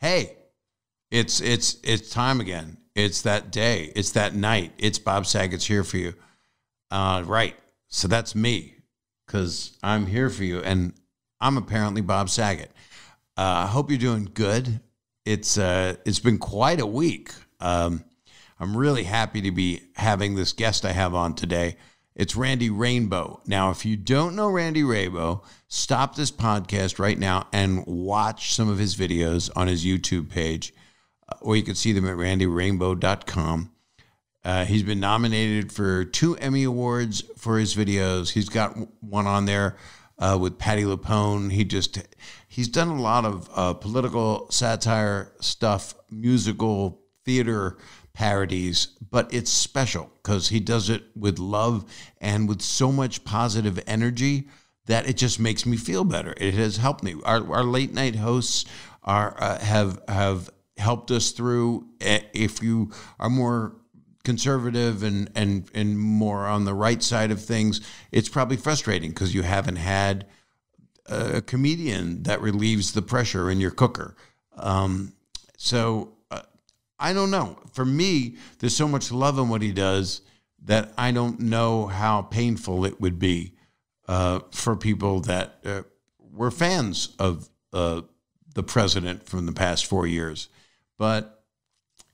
Hey, it's time again. It's that day. It's that night. It's Bob Saget's Here For You. Right. So that's me, because I'm here for you, and I'm apparently Bob Saget. I hope you're doing good. It's been quite a week. I'm really happy to be having this guest I have on today. It's Randy Rainbow. Now, if you don't know Randy Rainbow, stop this podcast right now and watch some of his videos on his YouTube page, or you can see them at randyrainbow.com. He's been nominated for 2 Emmy Awards for his videos. He's got one on there with Patti Lupone. He's done a lot of political satire stuff, musical theater parodies, but it's special because he does it with love and with so much positive energy that it just makes me feel better. It has helped me. Our late night hosts have helped us through. If you are more conservative and more on the right side of things, it's probably frustrating because you haven't had a comedian that relieves the pressure in your cooker. I don't know. For me, there's so much love in what he does that I don't know how painful it would be for people that were fans of the president from the past 4 years. But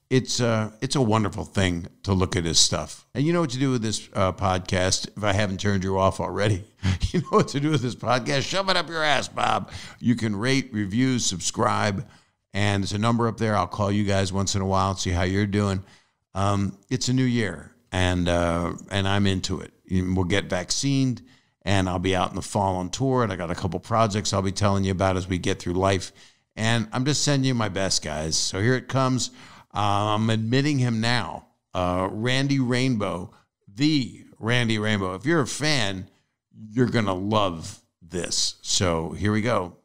it's a wonderful thing to look at his stuff. And you know what to do with this podcast, if I haven't turned you off already. You know what to do with this podcast? Shove it up your ass, Bob. You can rate, review, subscribe. And there's a number up there. I'll call you guys once in a while and see how you're doing. It's a new year, and I'm into it. We'll get vaccinated, and I'll be out in the fall on tour, and I got a couple projects I'll be telling you about as we get through life. And I'm just sending you my best, guys. So here it comes. I'm admitting him now. Randy Rainbow, the Randy Rainbow. If you're a fan, you're going to love this. So here we go.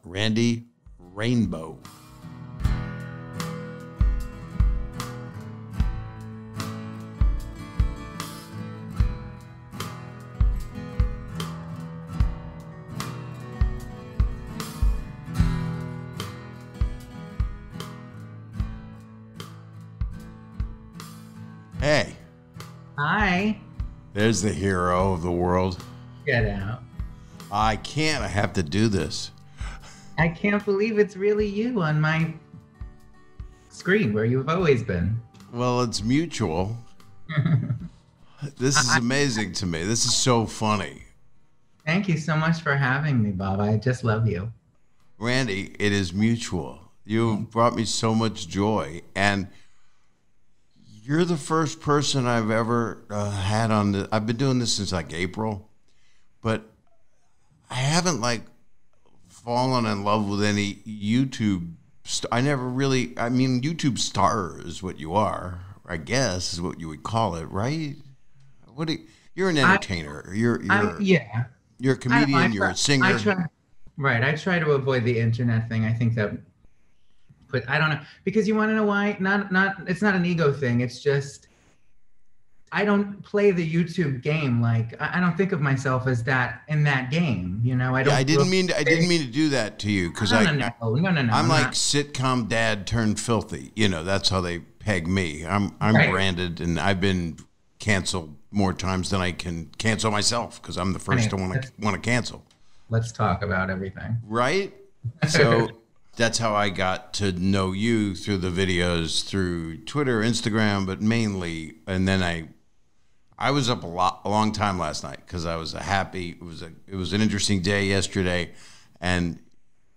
Randy Rainbow. Hey. Hi. There's the hero of the world. Get out. I can't. I have to do this. I can't believe it's really you on my screen where you've always been. Well, it's mutual. This is amazing to me. This is so funny. Thank you so much for having me, Bob. I just love you. Randy, it is mutual. You brought me so much joy. And you're the first person I've ever had on the... I've been doing this since like April. But I haven't fallen in love with any YouTube. YouTube star is what you are, I guess, is what you would call it, right? You're an entertainer. You're a comedian. You're a singer. I try to avoid the internet thing. I think that, but I don't know, because you want to know why? It's not an ego thing. It's just I don't play the YouTube game. I don't think of myself as that in that game. You know, I don't. Yeah, I didn't mean to do that to you because no. I'm like sitcom dad turned filthy. You know, that's how they peg me. I'm right. Branded, and I've been canceled more times than I can cancel myself because I'm the first to want to cancel. Let's talk about everything. Right. So that's how I got to know you, through the videos, through Twitter, Instagram, but mainly, and then I was up a long time last night because I was happy. It was an interesting day yesterday, and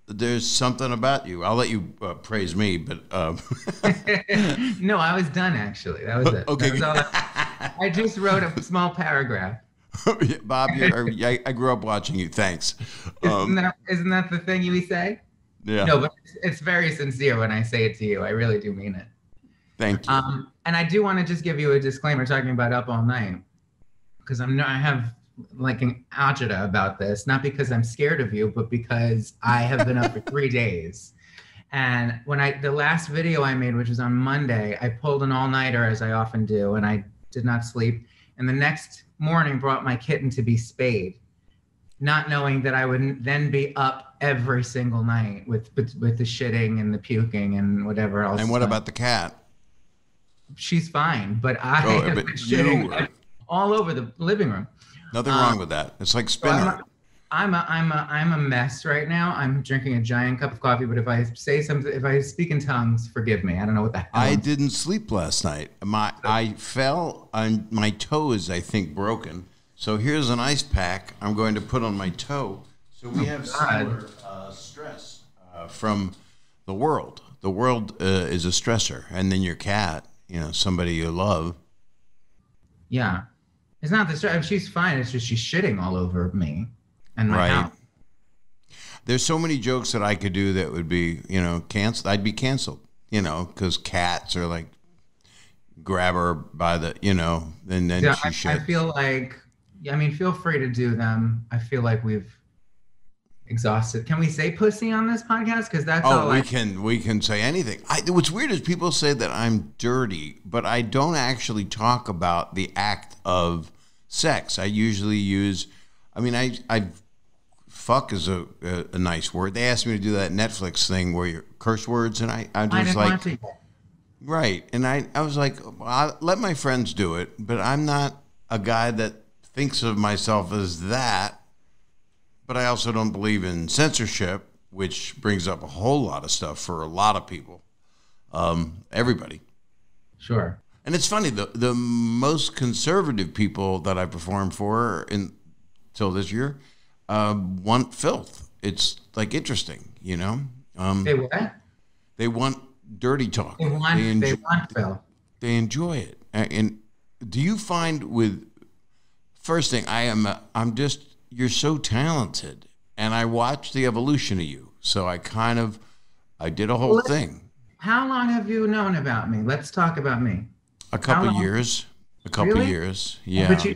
there's something about you. I'll let you praise me, but no, I was done actually. That was it. Okay, that was all I just wrote a small paragraph. Bob, I grew up watching you. Thanks. Isn't that the thing you say? Yeah. No, but it's very sincere when I say it to you. I really do mean it. Thank you. And I do want to just give you a disclaimer talking about Up All Night, because I have an agita about this, not because I'm scared of you, but because I have been up for 3 days. And the last video I made, which was on Monday, I pulled an all-nighter, as I often do, and I did not sleep. And the next morning brought my kitten to be spayed, not knowing that I would then be up every single night with the shitting and the puking and whatever else. And what about the cat? She's fine, but I have been shitting all over the living room. Nothing wrong with that. It's like spinner. I'm a mess right now. I'm drinking a giant cup of coffee, but if I say something, if I speak in tongues, forgive me. I don't know what the hell. I didn't sleep last night. I fell on my toe is, I think, broken. So here's an ice pack I'm going to put on my toe. So we have similar stress from the world. The world is a stressor, and then your cat, somebody you love. Yeah, it's not the stress. She's fine. It's just she's shitting all over me and my house. There's so many jokes that I could do that would be, canceled. I'd be canceled, because cats are like, grab her by the, and then she shits. I feel like, feel free to do them. I feel like we've exhausted. Can we say pussy on this podcast? Because that's all. We can say anything. What's weird is people say that I'm dirty, but I don't actually talk about the act of sex. I usually use, I fuck is a nice word. They asked me to do that Netflix thing where you curse words, and I was like, right. And I was like, I'll let my friends do it, but I'm not a guy that thinks of myself as that. But I also don't believe in censorship, which brings up a whole lot of stuff for a lot of people, everybody. Sure. And it's funny, the most conservative people that I performed for until this year want filth. It's like interesting, They what? They want dirty talk. They want filth. They enjoy it. And do you find first thing, you're so talented, and I watched the evolution of you. So I did a whole thing. How long have you known about me? Let's talk about me. A couple years. Yeah. But you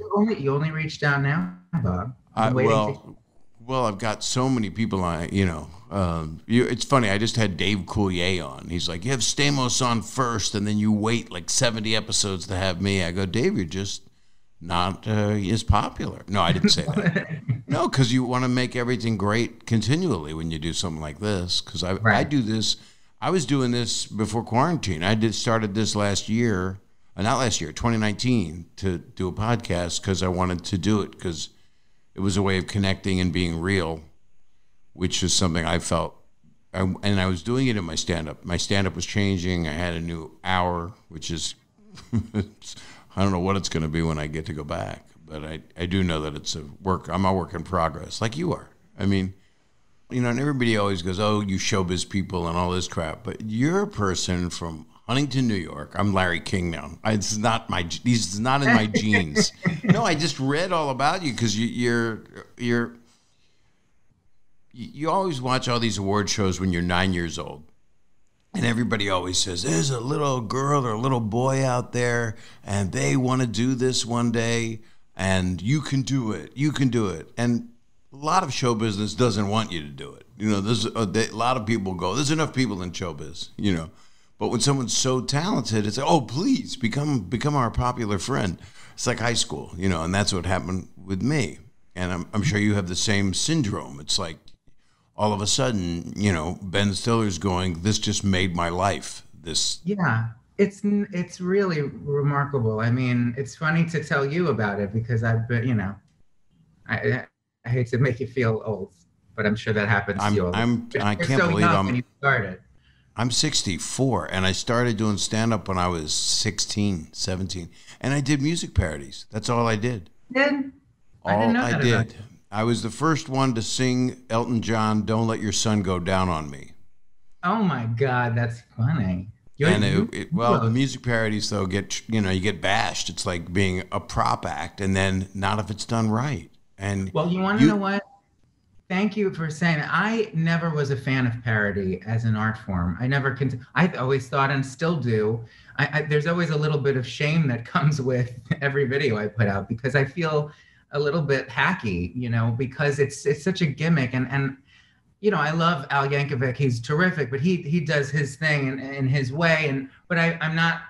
only reached out now, Bob. Well, I've got so many people on, it's funny. I just had Dave Coulier on. He's like, you have Stamos on first, and then you wait like 70 episodes to have me. I go, Dave, you're just not as popular. No, I didn't say that. No, because you want to make everything great continually when you do something like this. Because I do this. I was doing this before quarantine. Started this last year, not last year, 2019, to do a podcast because I wanted to do it because it was a way of connecting and being real, which is something I felt. And I was doing it in my stand-up. My stand-up was changing. I had a new hour, which is... I don't know what it's going to be when I get to go back, but I do know that it's I'm a work in progress, like you are. And everybody always goes, oh, you showbiz people and all this crap, but you're a person from Huntington, New York. I'm Larry King now. It's not in my genes. No, I just read all about you because you always watch all these award shows when you're 9 years old. And everybody always says, there's a little girl or a little boy out there, and they want to do this one day, and you can do it. You can do it. And a lot of show business doesn't want you to do it. There's a lot of people go, there's enough people in showbiz, But when someone's so talented, it's like, oh, please, become our popular friend. It's like high school, and that's what happened with me. And I'm sure you have the same syndrome. It's like, all of a sudden, Ben Stiller's going, this just made my life. Yeah, it's really remarkable. It's funny to tell you about it because I've been, I hate to make you feel old, but I'm sure that happens to you. I can't believe when you started. I'm 64, and I started doing stand-up when I was 16, 17, and I did music parodies. That's all I did. I didn't know that about you. I was the first one to sing Elton John, Don't Let Your Sun Go Down on Me. Oh my God, that's funny. The music parodies though you get bashed. It's like being a prop act, and then not if it's done right. And you want to know what? Thank you for saying that. I never was a fan of parody as an art form. I always thought, and still do, there's always a little bit of shame that comes with every video I put out because I feel a little bit hacky, because it's such a gimmick. And I love Al Yankovic. He's terrific, but he does his thing in his way. But I'm not,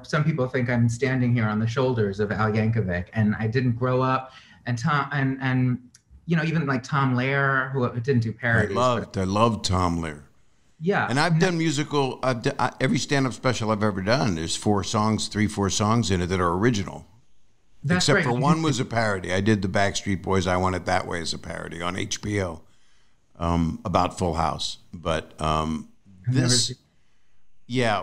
some people think I'm standing here on the shoulders of Al Yankovic, and I didn't grow up. And Tom and even like Tom Lehrer, who didn't do parodies. I loved Tom Lehrer. Yeah. And I've done musical, every stand-up special I've ever done, there's 4 songs in it that are original. That's Except right. for one was a parody. I did the Backstreet Boys, I Want It That Way as a parody on HBO about Full House. But it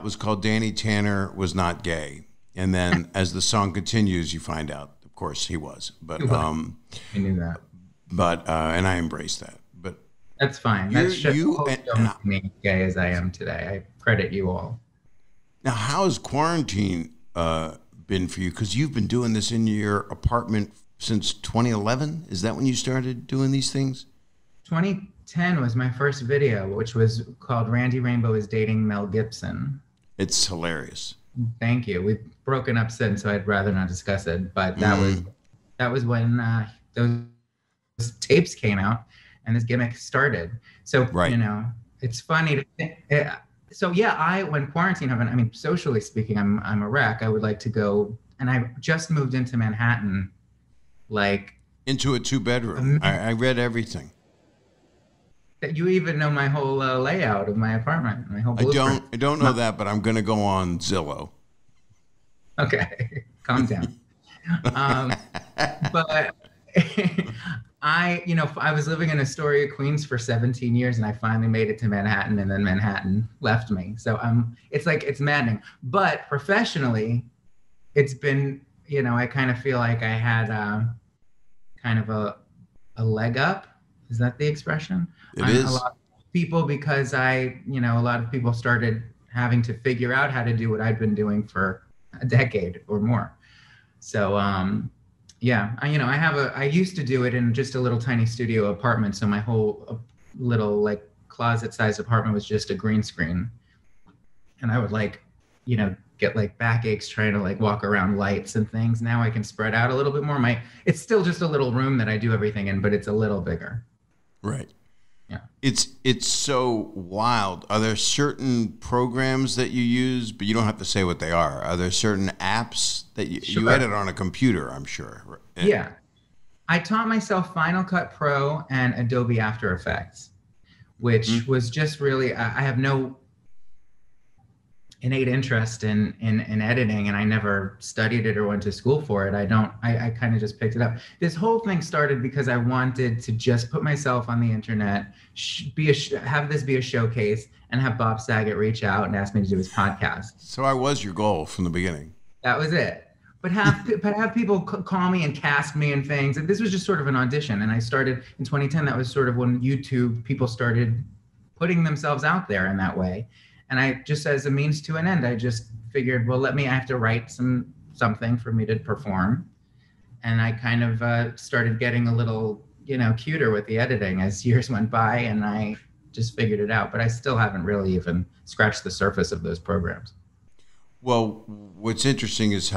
was called Danny Tanner Was Not Gay. And then as the song continues, you find out, of course, he was. But I knew that. But and I embraced that. But that's fine. That's just me gay as I am today. I credit you all. Now, how has quarantine been for you? Because you've been doing this in your apartment since 2011. Is that when you started doing these things? 2010 was my first video, which was called Randy Rainbow is Dating Mel Gibson. It's hilarious. Thank you. We've broken up since, so I'd rather not discuss it. But that was when those tapes came out and this gimmick started. So, it's funny to think. When quarantine happened, socially speaking, I'm a wreck. I would like to go, and I just moved into Manhattan, into a 2-bedroom. I read everything. That you even know my whole layout of my apartment, my whole blueprint. I don't know that, but I'm going to go on Zillow. Okay, calm down. But I was living in Astoria, Queens for 17 years, and I finally made it to Manhattan, and then Manhattan left me. So it's maddening. But professionally, it's been, I kind of feel like I had kind of a leg up. Is that the expression? It is. A lot of people, because a lot of people started having to figure out how to do what I'd been doing for a decade or more. So, I used to do it in just a little tiny studio apartment. So my whole little closet-sized apartment was just a green screen. And I would get backaches trying to walk around lights and things. Now I can spread out a little bit more. It's still just a little room that I do everything in, but it's a little bigger. Right. Yeah. It's so wild. Are there certain programs that you use, but you don't have to say what they are? Are there certain apps that you edit on a computer, I'm sure? Yeah. I taught myself Final Cut Pro and Adobe After Effects, which was just really, I have no innate interest in editing, and I never studied it or went to school for it. I kind of just picked it up. This whole thing started because I wanted to just put myself on the internet, have this be a showcase, and have Bob Saget reach out and ask me to do his podcast. So I was your goal from the beginning. That was it. But have people call me and cast me and things. And this was just sort of an audition. And I started in 2010. That was sort of when people started putting themselves out there in that way. And I just, as a means to an end, I just figured, well, I have to write something for me to perform. And I kind of started getting a little, cuter with the editing as years went by, and I just figured it out. But I still haven't really even scratched the surface of those programs. Well, what's interesting is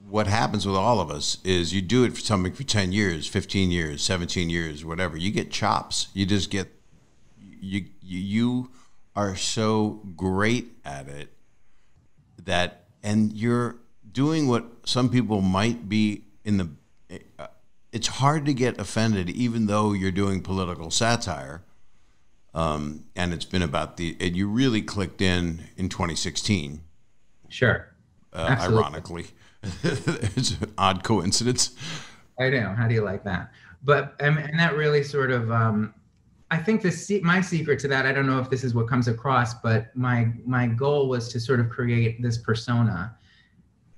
what happens with all of us is you do it for something for 10 years, 15 years, 17 years, whatever. You get chops. You just get, you are so great at it and you're doing what some people might be it's hard to get offended, even though you're doing political satire. And it's been and you really clicked in 2016. Sure. Ironically, it's an odd coincidence. I know. How do you like that? But, and that really sort of, I think my secret to that, I don't know if this is what comes across, but my goal was to sort of create this persona.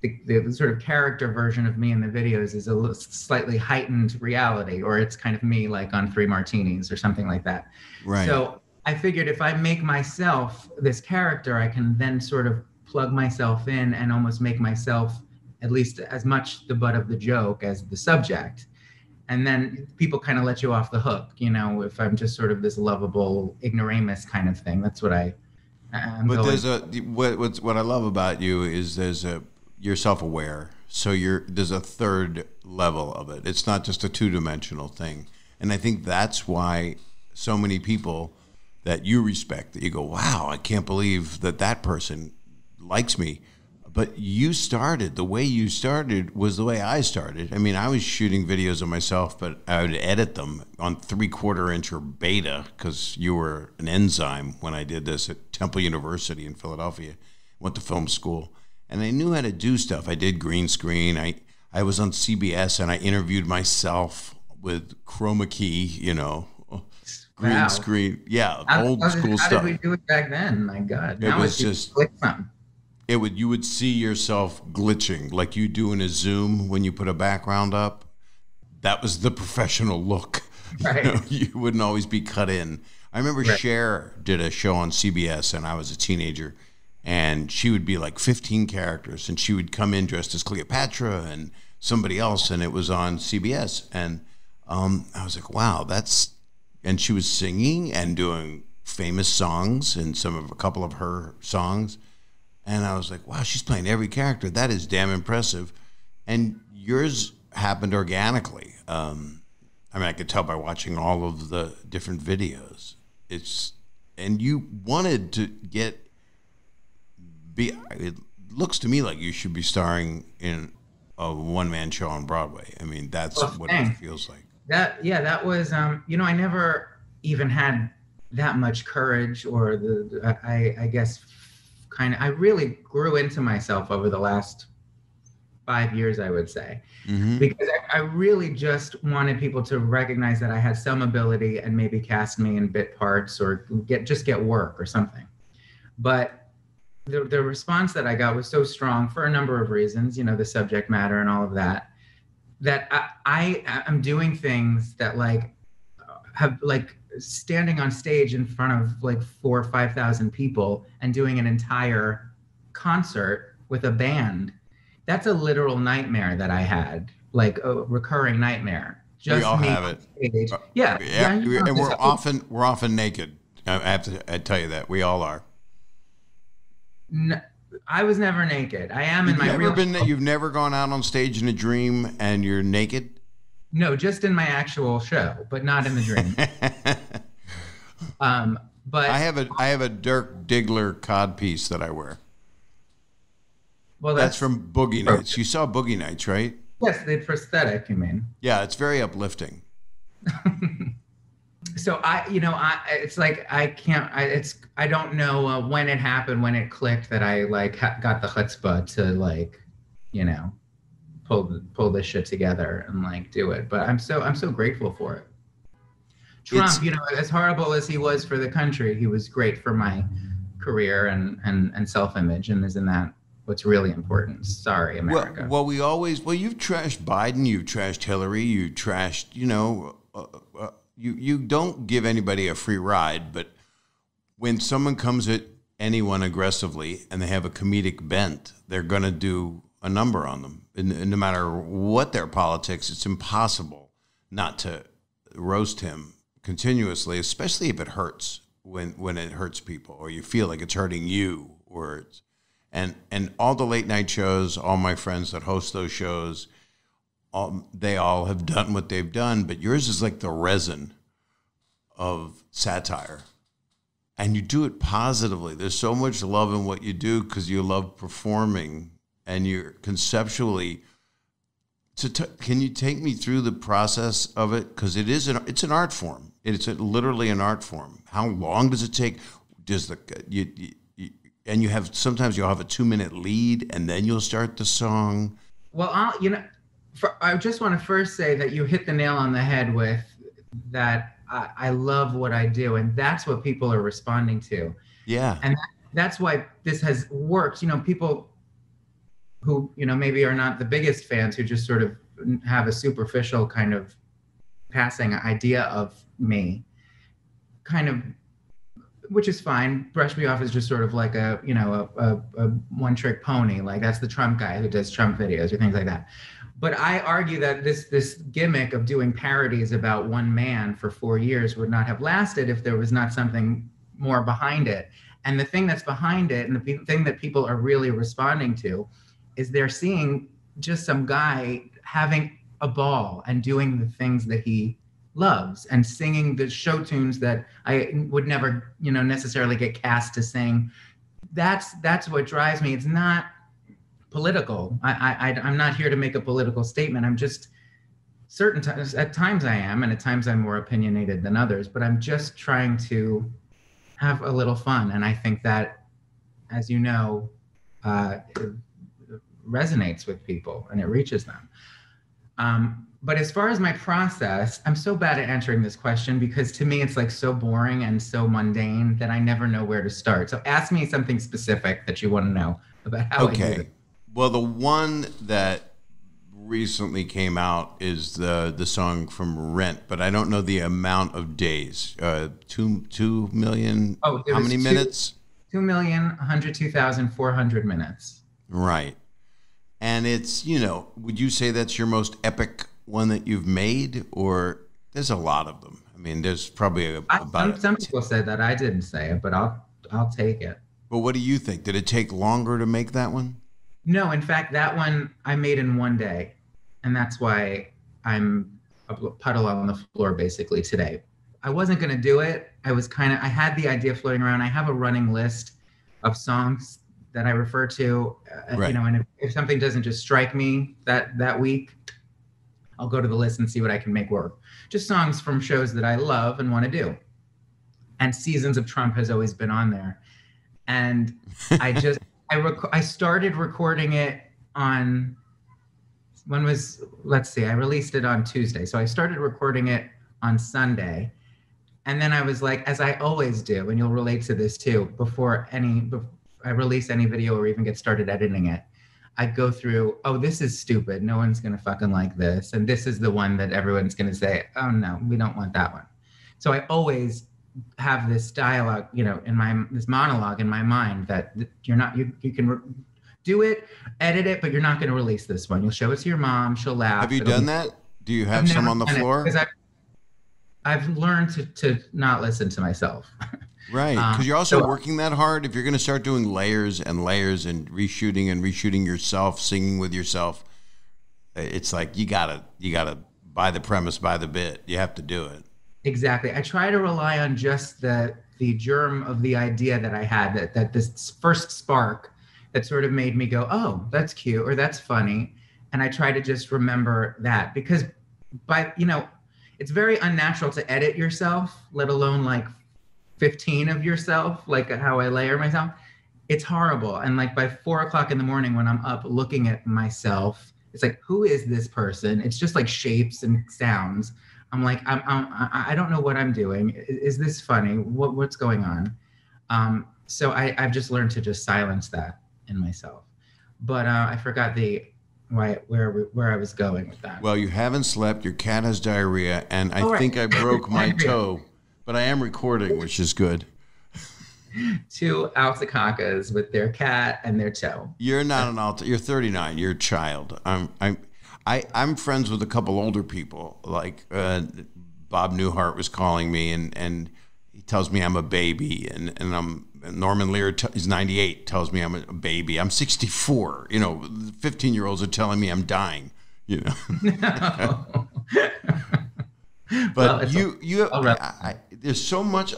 The sort of character version of me in the videos is a slightly heightened reality, or it's kind of me on 3 Martinis or something like that. Right. So I figured if I make myself this character, I can then sort of plug myself in and almost make myself at least as much the butt of the joke as the subject. And then people kind of let you off the hook, if I'm just sort of this lovable ignoramus kind of thing. That's what I'm But going. what I love about you is you're self-aware. So there's a third level of it. It's not just a 2-dimensional thing. And I think that's why so many people that you respect, that you go, wow, I can't believe that person likes me. But the way you started was the way I started. I mean, I was shooting videos of myself, but I would edit them on 3/4 inch or beta, because you were an enzyme when I did this at Temple University in Philadelphia. Went to film school, and I knew how to do stuff. I did green screen. I was on CBS, and I interviewed myself with chroma key, green screen. Yeah, old school stuff. How did we do it back then? My God. It was just click something. You would see yourself glitching like you do in a Zoom when you put a background up. That was the professional look. Right. You wouldn't always be cut in. I remember Cher did a show on CBS, and I was a teenager, and she would be like 15 characters, and she would come in dressed as Cleopatra and somebody else, and it was on CBS. And I was like, wow, and she was singing and doing famous songs and a couple of her songs. And I was like, wow, she's playing every character. That is damn impressive. And yours happened organically. I mean, I could tell by watching all of the different videos. And you wanted to it looks to me like you should be starring in a one-man show on Broadway. I mean, that's what it feels like. That was, I never even had that much courage, or I guess I really grew into myself over the last 5 years, I would say, because I really just wanted people to recognize that I had some ability and maybe cast me in bit parts or get work or something. But the response that I got was so strong for a number of reasons, the subject matter and all of that, that I am doing things that have standing on stage in front of 4,000 or 5,000 people and doing an entire concert with a band. That's a literal nightmare that I had, a recurring nightmare. We all have it. Yeah. And we're often naked. I have to tell you that we all are. No, I was never naked. I am in my real. You've never gone out on stage in a dream and you're naked? No, just in my actual show, but not in the dream. But I have a Dirk Diggler codpiece that I wear. Well, that's from Boogie Nights. You saw Boogie Nights, right? Yes, the prosthetic, you mean? Yeah, it's very uplifting. So it's like I don't know when it happened, when it clicked that I got the chutzpah to pull this shit together and do it. But I'm so grateful for it. Trump, as horrible as he was for the country, he was great for my career and self-image, and isn't that what's really important? Sorry, America. Well, you've trashed Biden, you've trashed Hillary, you trashed, you don't give anybody a free ride, but when someone comes at anyone aggressively and they have a comedic bent, they're going to do a number on them. And no matter what their politics, it's impossible not to roast him continuously, especially if it hurts, when it hurts people or you feel like it's hurting you, and all the late night shows, all my friends that host those shows, they all have done what they've done, but yours is like the resin of satire. And you do it positively. There's so much love in what you do because you love performing, and you're conceptually. Can you take me through the process of it? Because it's an art form. It's literally an art form. How long does it take? Sometimes you'll have a 2-minute lead, and then you'll start the song. Well, I just want to first say that you hit the nail on the head with that. I love what I do, and that's what people are responding to. Yeah. And that's why this has worked. People who, maybe are not the biggest fans, who just sort of have a superficial kind of passing idea of me, which is fine, brush me off as just sort of like a one-trick pony. That's the Trump guy who does Trump videos or things like that. But I argue that this gimmick of doing parodies about one man for 4 years would not have lasted if there was not something more behind it. And the thing that's behind it, and the thing that people are really responding to, is they're seeing just some guy having a ball and doing the things that he loves and singing the show tunes that I would never, necessarily get cast to sing. That's what drives me. It's not political. I'm not here to make a political statement. I'm just certain times, at times I am, and at times I'm more opinionated than others, but I'm just trying to have a little fun. And I think that, as you know, it resonates with people and it reaches them. But as far as my process, I'm so bad at answering this question because to me, it's like so boring and so mundane that I never know where to start. So ask me something specific that you want to know about how I do it. Well, the one that recently came out is the song from Rent, but I don't know the amount of days. 2 million. Oh, how many minutes? 2,102,400 minutes. Right. And it's, would you say that's your most epic one that you've made, or there's a lot of them? I mean, there's probably some people said that. I didn't say it, but I'll take it. But what do you think? Did it take longer to make that one? No, in fact, that one I made in one day, and that's why I'm a puddle on the floor basically today. I wasn't going to do it. I had the idea floating around. I have a running list of songs that I refer to, right. And if something doesn't just strike me that week, I'll go to the list and see what I can make work. Just songs from shows that I love and want to do. And Seasons of Trump has always been on there. And I started recording it on, I released it on Tuesday. So I started recording it on Sunday. And then I was like, as I always do, and you'll relate to this too, before I release any video or even get started editing it, I go through, oh, this is stupid. No one's going to fucking like this. And this is the one that everyone's going to say, oh no, we don't want that one. So I always have this dialogue, this monologue in my mind that you can do it, edit it, but you're not going to release this one. You'll show it to your mom. She'll laugh. Have you done that? Do you have some on the floor? Because I've learned to not listen to myself. Right, because you're also working that hard. If you're going to start doing layers and layers and reshooting yourself, singing with yourself, it's like you gotta buy the premise, buy the bit. You have to do it. Exactly. I try to rely on just the germ of the idea that I had, that this first spark that sort of made me go, oh, that's cute or that's funny, and I try to just remember that because it's very unnatural to edit yourself, let alone like 15 of yourself, like how I layer myself. It's horrible. And like by 4:00 in the morning when I'm up looking at myself, it's like, who is this person? It's just like shapes and sounds. I'm like, I don't know what I'm doing. Is this funny? What's going on? So I've just learned to just silence that in myself. But I forgot where I was going with that. Well, you haven't slept. Your cat has diarrhea, and I think I broke my toe. But I am recording, which is good. 2 alpacas with their cat and their toe. You're not an alta. You're 39. You're a child. I'm friends with a couple older people. Like Bob Newhart was calling me, and he tells me I'm a baby, and Norman Lear is 98. Tells me I'm a baby. I'm 64. 15-year-olds are telling me I'm dying. No. But there's so much.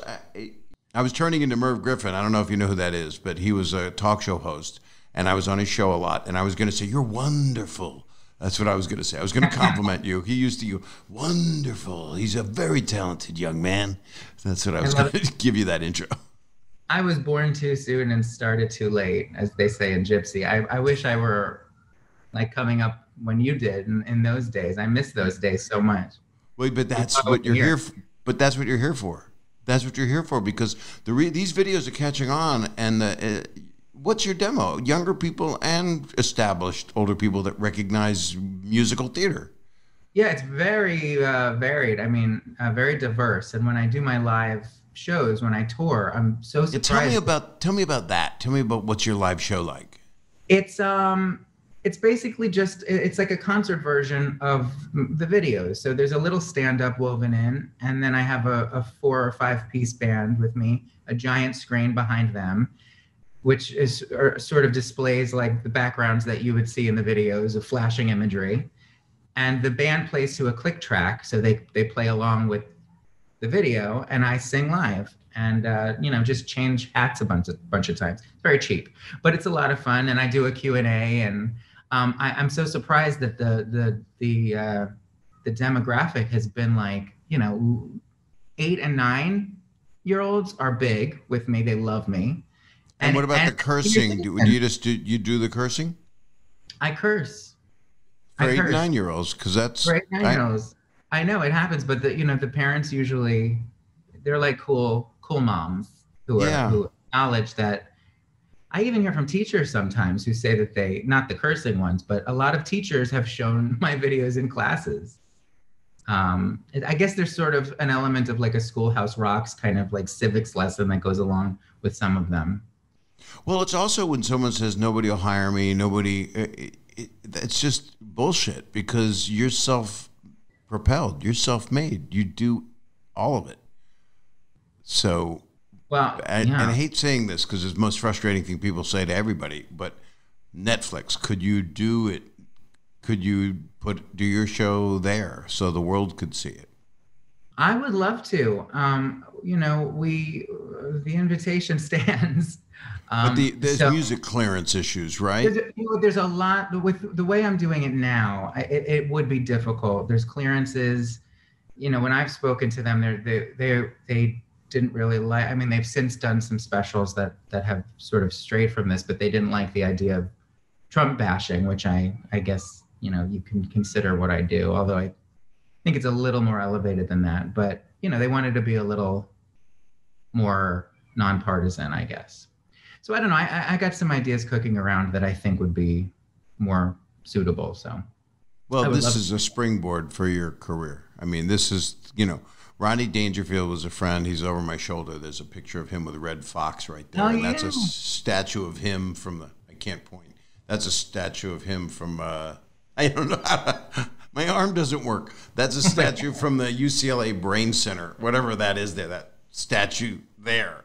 I was turning into Merv Griffin. I don't know if you know who that is, but he was a talk show host, and I was on his show a lot. And I was going to say, "You're wonderful." That's what I was going to say. I was going to compliment you. He used to go, "Wonderful." He's a very talented young man. That's what I was going to give you that intro. I was born too soon and started too late, as they say in Gypsy. I wish I were like coming up when you did in those days. I miss those days so much. Well, but that's what you're here for. But that's what you're here for. That's what you're here for, because these videos are catching on. And what's your demo? Younger people and established older people that recognize musical theater. Yeah, it's very varied. I mean, very diverse. And when I do my live shows, when I tour, I'm so surprised. Tell me about that. Tell me about what's your live show like. It's basically it's like a concert version of the videos. So there's a little stand-up woven in, and then I have a 4 or 5 piece band with me, a giant screen behind them, which sort of displays like the backgrounds that you would see in the videos of flashing imagery. And the band plays to a click track, so they play along with the video, and I sing live. and you know, just change hats a bunch of times. It's very cheap, but it's a lot of fun. And I do a Q&A, and I'm so surprised that the demographic has been like, you know, 8 and 9-year-olds are big with me. They love me. And what about the cursing? Do you do the cursing? I curse. For 8 and 9-year-olds, because that's for 8 and 9-year-olds. I know it happens, but you know, the parents usually, they're like cool moms who acknowledge that. I even hear from teachers sometimes who say that they, not the cursing ones, but a lot of teachers have shown my videos in classes. I guess there's sort of an element of like a Schoolhouse Rocks kind of like civics lesson that goes along with some of them. Well, it's also when someone says nobody will hire me, it's just bullshit, because you're self-propelled, you're self-made, you do all of it. So, well, and I hate saying this because it's the most frustrating thing people say to everybody, but Netflix, could you do it? Could you do your show there so the world could see it? I would love to. You know, the invitation stands. But there's music clearance issues, right? There's a lot with the way I'm doing it now. It would be difficult. There's clearances. You know, when I've spoken to them, they didn't really like. I mean, they've since done some specials that have sort of strayed from this, but they didn't like the idea of Trump bashing, which I guess, you know, you can consider what I do, although I think it's a little more elevated than that. But, you know, they wanted to be a little more nonpartisan, I guess. So I don't know. I got some ideas cooking around that I think would be more suitable. So, well, this is a springboard for your career. I mean, this is, you know, Rodney Dangerfield was a friend. He's over my shoulder. There's a picture of him with a red fox right there. And that's a statue of him from I can't point. That's a statue of him from, I don't know my arm doesn't work. That's a statue from the UCLA Brain Center, whatever that is there, that statue there.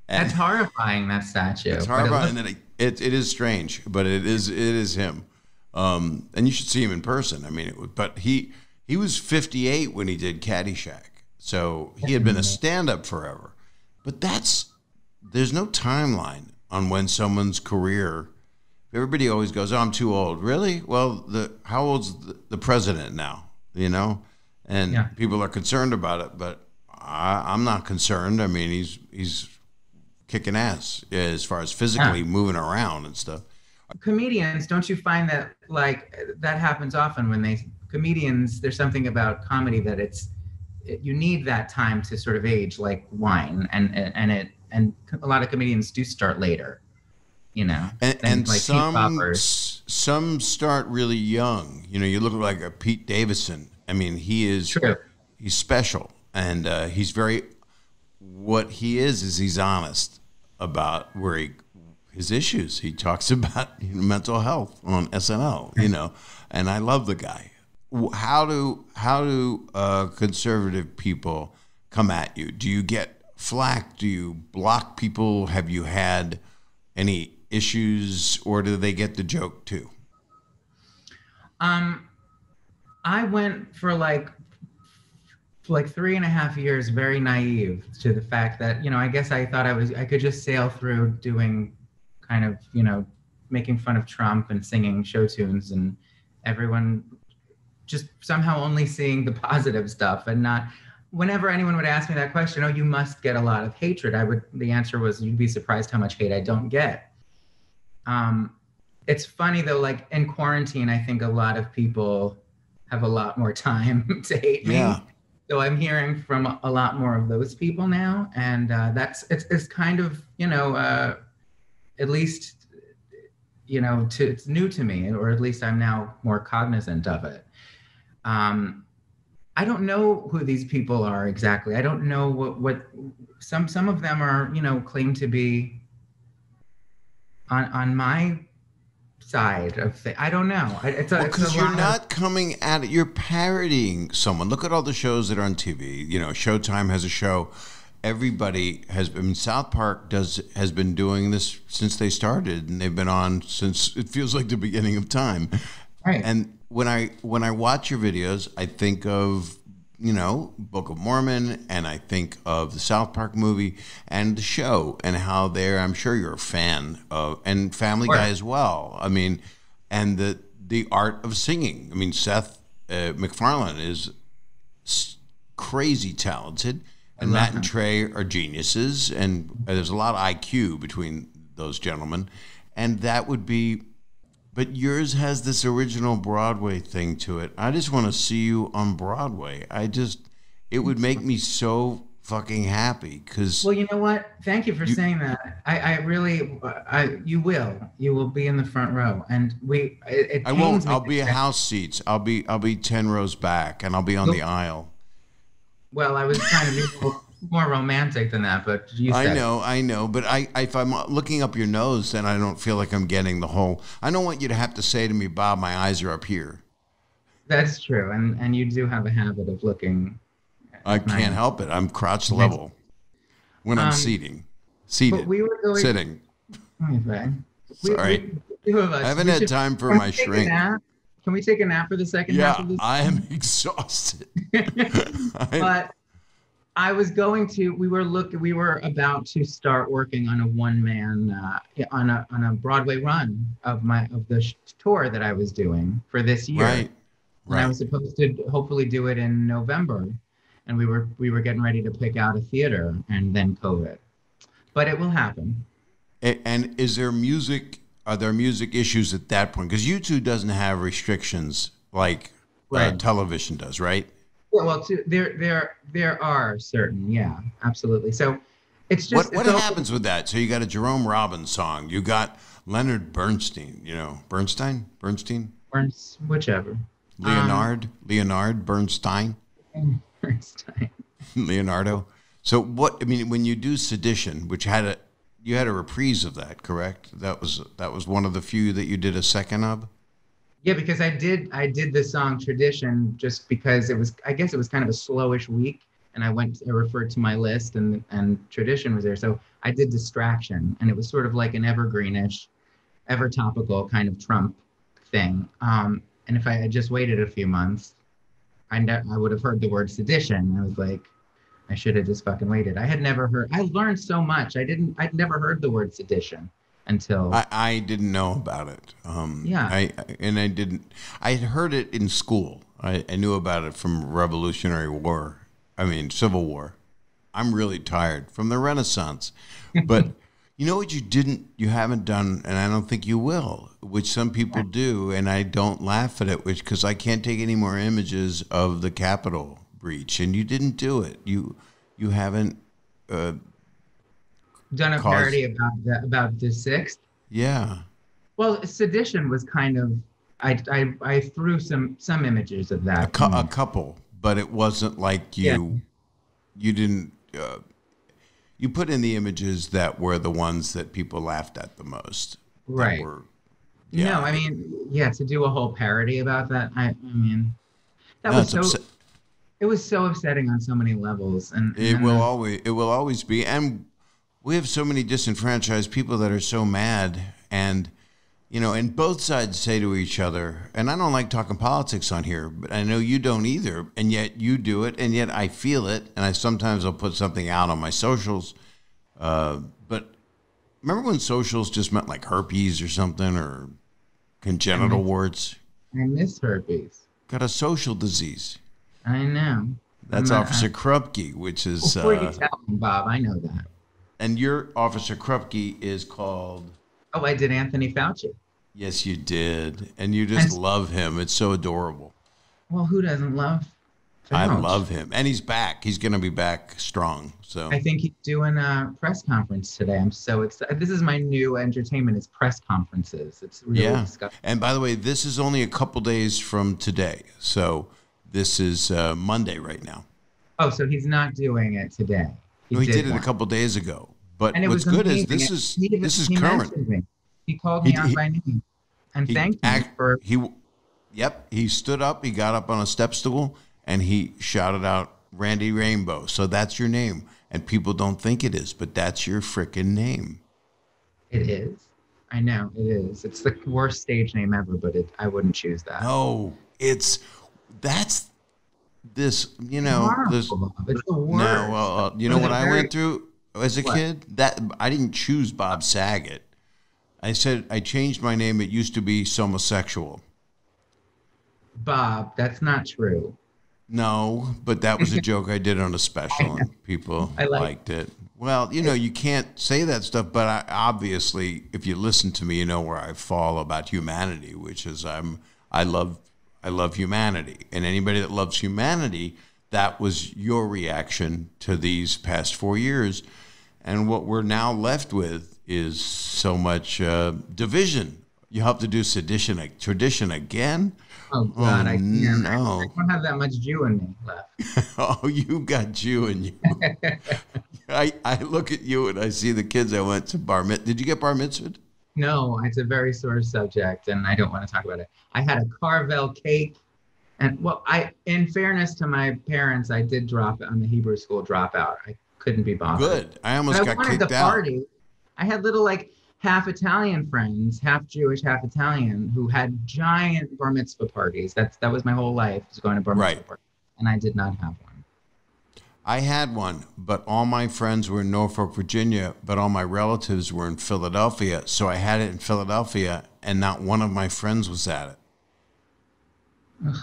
And that's horrifying, that statue. It's horrifying. And it is strange, but it is him. And you should see him in person. I mean, but he was 58 when he did Caddyshack. So he had been a stand-up forever. But there's no timeline on when someone's career. Everybody always goes, "Oh, I'm too old." Really? Well, how old's the president now? You know, and people are concerned about it, but I'm not concerned. I mean, he's kicking ass as far as physically moving around and stuff. Comedians, don't you find that like that happens often when comedians? There's something about comedy that you need that time to sort of age like wine, and a lot of comedians do start later. You know, and like some start really young. You know, you look like a Pete Davidson. I mean, he's special, and what he is he's honest about his issues. He talks about mental health on SNL. You know, and I love the guy. How do conservative people come at you? Do you get flack? Do you block people? Have you had any issues, or do they get the joke too? I went for like 3.5 years very naive to the fact that, you know, I guess I thought I could just sail through doing kind of, you know, making fun of Trump and singing show tunes, and everyone just somehow only seeing the positive stuff, and not, whenever anyone would ask me that question, "Oh, you must get a lot of hatred," the answer was, "You'd be surprised how much hate I don't get." It's funny though, like in quarantine, I think a lot of people have a lot more time to hate me. Yeah. So I'm hearing from a lot more of those people now. And it's kind of, you know, at least, you know, it's new to me, or at least I'm now more cognizant of it. I don't know who these people are exactly. I don't know what some of them are, you know, claim to be on my side of things. I don't know. Because you're not coming at it. You're parodying someone. Look at all the shows that are on TV. You know, Showtime has a show. Everybody has. I mean, South Park has been doing this since they started, and they've been on since it feels like the beginning of time. Right. And when I watch your videos, I think of Book of Mormon, and I think of the South Park movie and the show, and how I'm sure you're a fan of, and Family Guy as well. I mean, and the art of singing. I mean, Seth MacFarlane is crazy talented, and Matt and Trey are geniuses, and there's a lot of IQ between those gentlemen, and that would be. But yours has this original Broadway thing to it. I just want to see you on Broadway. It would make me so fucking happy because. Well, you know what? Thank you for saying that. I really, you will be in the front row, and I won't. I'll be house seats. I'll be 10 rows back, and I'll be on the aisle. Well, I was trying to be more romantic than that, but you said I know. But if I'm looking up your nose, then I don't feel like I'm getting the whole. I don't want you to have to say to me, Bob, my eyes are up here. That's true, and you do have a habit of looking. I can't help it. I'm crotch level when I'm seated. We were going, sitting. Sorry, I haven't had time for my shrink. Can we take a nap for the second half of this? I am exhausted. But I was we were about to start working on a one-man, on a Broadway run of the tour that I was doing for this year. Right. And I was supposed to hopefully do it in November, and we were getting ready to pick out a theater, and then COVID. But it will happen. And are there music issues at that point? Because YouTube doesn't have restrictions like television does, right? Yeah, well, there are certain, yeah, absolutely. So it's just what happens with that? So you got a Jerome Robbins song, you got Leonard Bernstein, Bernstein, whichever. Leonard Bernstein, Leonardo. So when you do Sedition, which you had a reprise of that, correct? That was one of the few that you did a second of. Yeah, because I did the song Tradition just because I guess it was kind of a slowish week, and I referred to my list, and Tradition was there. So I did Distraction, and it was sort of like an evergreenish, ever topical kind of Trump thing. And if I had just waited a few months, I would have heard the word sedition. I was like, I should have just fucking waited. I learned so much. I'd never heard the word sedition until I didn't know about it. I had heard it in school. I knew about it from Civil War. I'm really tired from the Renaissance. But you know what you haven't done, and I don't think you will, which some people do, and I don't laugh at it, because I can't take any more images of the Capitol breach, and you didn't do it. You haven't done a parody about the 6th. Yeah. Well, sedition was kind of I threw some images of that. A couple, but it wasn't like you didn't. You put in the images that were the ones that people laughed at the most. Right. No, I mean, to do a whole parody about that. It was so upsetting on so many levels, and it will always be. And we have so many disenfranchised people that are so mad, and and both sides say to each other, and I don't like talking politics on here, but I know you don't either, and yet you do it, and yet I feel it, and sometimes I'll put something out on my socials, but remember when socials just meant like herpes or something, or congenital warts? I miss herpes. Got a social disease. I know. That's Officer Krupke, which is... Before you tell me, Bob, I know that. And your Officer Krupke is called... Oh, I did Anthony Fauci. Yes, you did. And you just love him. It's so adorable. Well, who doesn't love Fauci? I love him. And he's back. He's going to be back strong. So I think he's doing a press conference today. I'm so excited. This is my new entertainment, is press conferences. It's really disgusting. And by the way, this is only a couple days from today. So... This is Monday right now. Oh, so he's not doing it today. He did it a couple days ago. But what's good is this is current. He called me out by name and thanked me for. He stood up. He got up on a step stool and he shouted out Randy Rainbow. So that's your name, and people don't think it is, but that's your frickin' name. It is. I know it is. It's the worst stage name ever, but I wouldn't choose that. No, this, this. Horrible. It's the worst. No, well, you know what I went through as a kid? That I didn't choose Bob Saget. I said I changed my name. It used to be Somosexual. Bob, that's not true. No, but that was a joke I did on a special, and people liked it. Well, you can't say that stuff, but obviously, if you listen to me, you know where I fall about humanity, which is I love humanity, and anybody that loves humanity, that was your reaction to these past 4 years, and what we're now left with is so much division. You have to do tradition again. Oh God, I can't. No. I don't have that much Jew in me left. Oh, you got Jew in you. I look at you and I see the kids I went to bar mitzvah. Did you get bar mitzvah? No, it's a very sore subject, and I don't want to talk about it. I had a Carvel cake, and in fairness to my parents, I did drop on the Hebrew school dropout. I couldn't be bothered. Good. I almost got kicked out. Party. I had little half Italian friends, half Jewish, half Italian, who had giant bar mitzvah parties. That was my whole life, was going to bar mitzvah parties, and I did not have one. I had one, but all my friends were in Norfolk, Virginia, but all my relatives were in Philadelphia. So I had it in Philadelphia, and not one of my friends was at it. Ugh.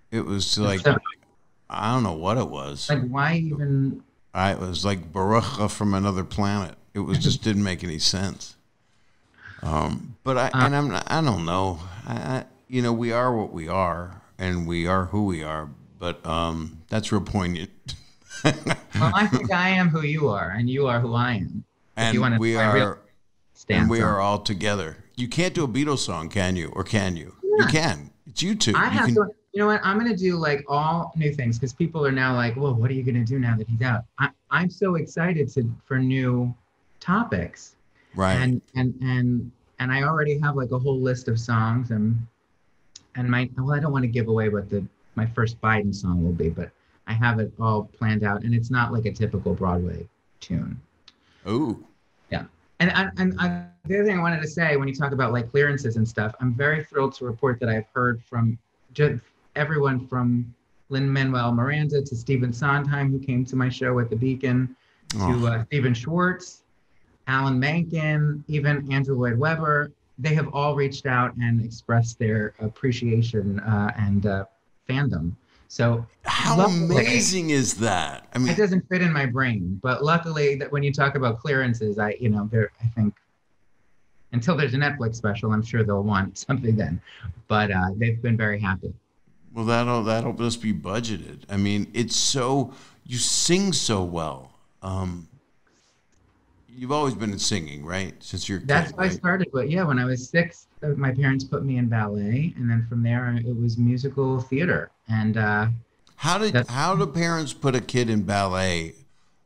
It was I don't know what it was. Like, why even? It was like Baruch from another planet. It was just didn't make any sense. But I don't know. We are what we are, and we are who we are. But that's real poignant. Well, I think I am who you are, and you are who I am. And we are all together. You can't do a Beatles song, can you? Or can you? Yeah. You can. It's you two. You know what? I'm going to do all new things, because people are now like, well, what are you going to do now that he's out? I'm so excited for new topics. Right. And I already have a whole list of songs, and I don't want to give away what my first Biden song will be, but I have it all planned out, and it's not like a typical Broadway tune. Oh. Yeah. And the other thing I wanted to say, when you talk about clearances and stuff, I'm very thrilled to report that I've heard from everyone from Lin-Manuel Miranda to Stephen Sondheim, who came to my show at the Beacon, to Stephen Schwartz, Alan Menken, even Andrew Lloyd Webber. They have all reached out and expressed their appreciation and fandom. So how amazing is that? I mean, it doesn't fit in my brain, but luckily that when you talk about clearances, I think until there's a Netflix special, I'm sure they'll want something then, but they've been very happy. Well, that'll just be budgeted. I mean, you sing so well. You've always been in singing, right? Since you're That's how I started. But yeah, when I was 6, my parents put me in ballet, and then from there it was musical theater. And how do parents put a kid in ballet,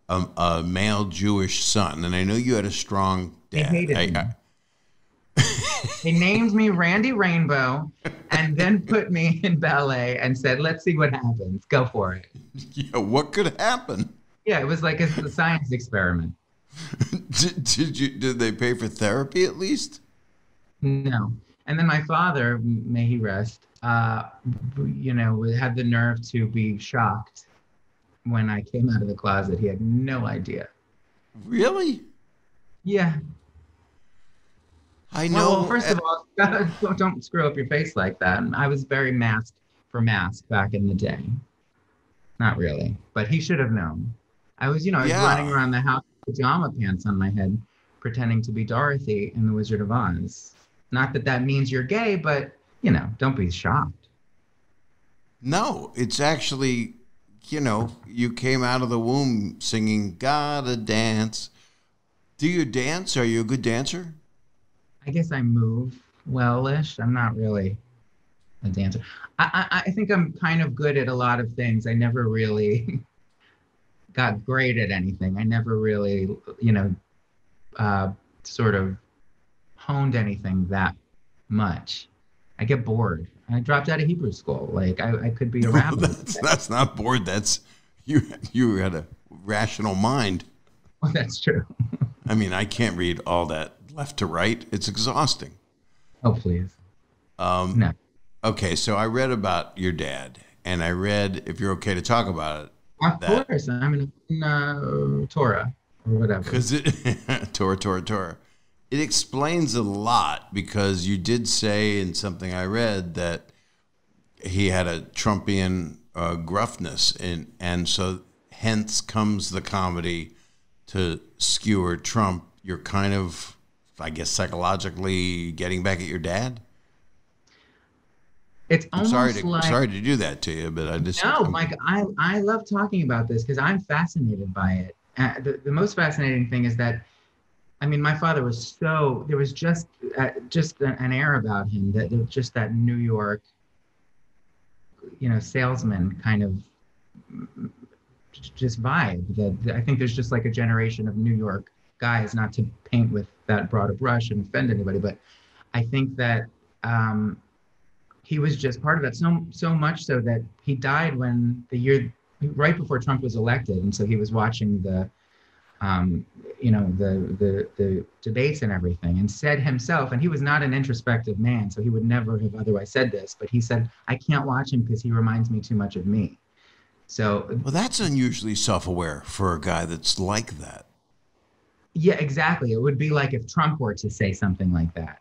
a male Jewish son? And I know you had a strong dad. They hated me. They named me Randy Rainbow, and then put me in ballet and said, "Let's see what happens. Go for it." Yeah, what could happen? Yeah, it was like a science experiment. Did they pay for therapy at least? No. And then my father, may he rest, had the nerve to be shocked when I came out of the closet. He had no idea. Really? Yeah. I know. Well, first of all, don't screw up your face like that. I was very mask back in the day. Not really, but he should have known. I was running around the house with pajama pants on my head, pretending to be Dorothy in The Wizard of Oz. Not that means you're gay, but, don't be shocked. No, it's actually, you came out of the womb singing, "Gotta Dance." Do you dance? Are you a good dancer? I guess I move well-ish. I'm not really a dancer. I think I'm kind of good at a lot of things. I never really got great at anything. I never really, sort of honed anything that much. I get bored. I dropped out of Hebrew school. I could be a rabbi. That's not bored. That's you had a rational mind. Well, that's true. I mean, I can't read all that left to right. It's exhausting. Oh, please. No. Okay, so I read about your dad, and I read, if you're okay to talk about it, Of that course, I'm in Torah or whatever. because it Torah. It explains a lot because you did say in something I read that he had a Trumpian gruffness, and so hence comes the comedy to skewer Trump. You're kind of, I guess, psychologically getting back at your dad. It's I'm almost like sorry to do that to you, but I just no, Mike. I love talking about this because I'm fascinated by it. The most fascinating thing is that I mean, my father was so there was just an air about him that just that New York, salesman kind of just vibe that I think there's just like a generation of New York guys, not to paint with that broad a brush and offend anybody, but I think that he was just part of that so much so that he died when the year right before Trump was elected, and so he was watching the the debates and everything, and said himself, and he was not an introspective man, so he would never have otherwise said this, but he said, I can't watch him because he reminds me too much of me. So well, that's unusually self-aware for a guy that's like that. yeah, exactly. It would be like if Trump were to say something like that.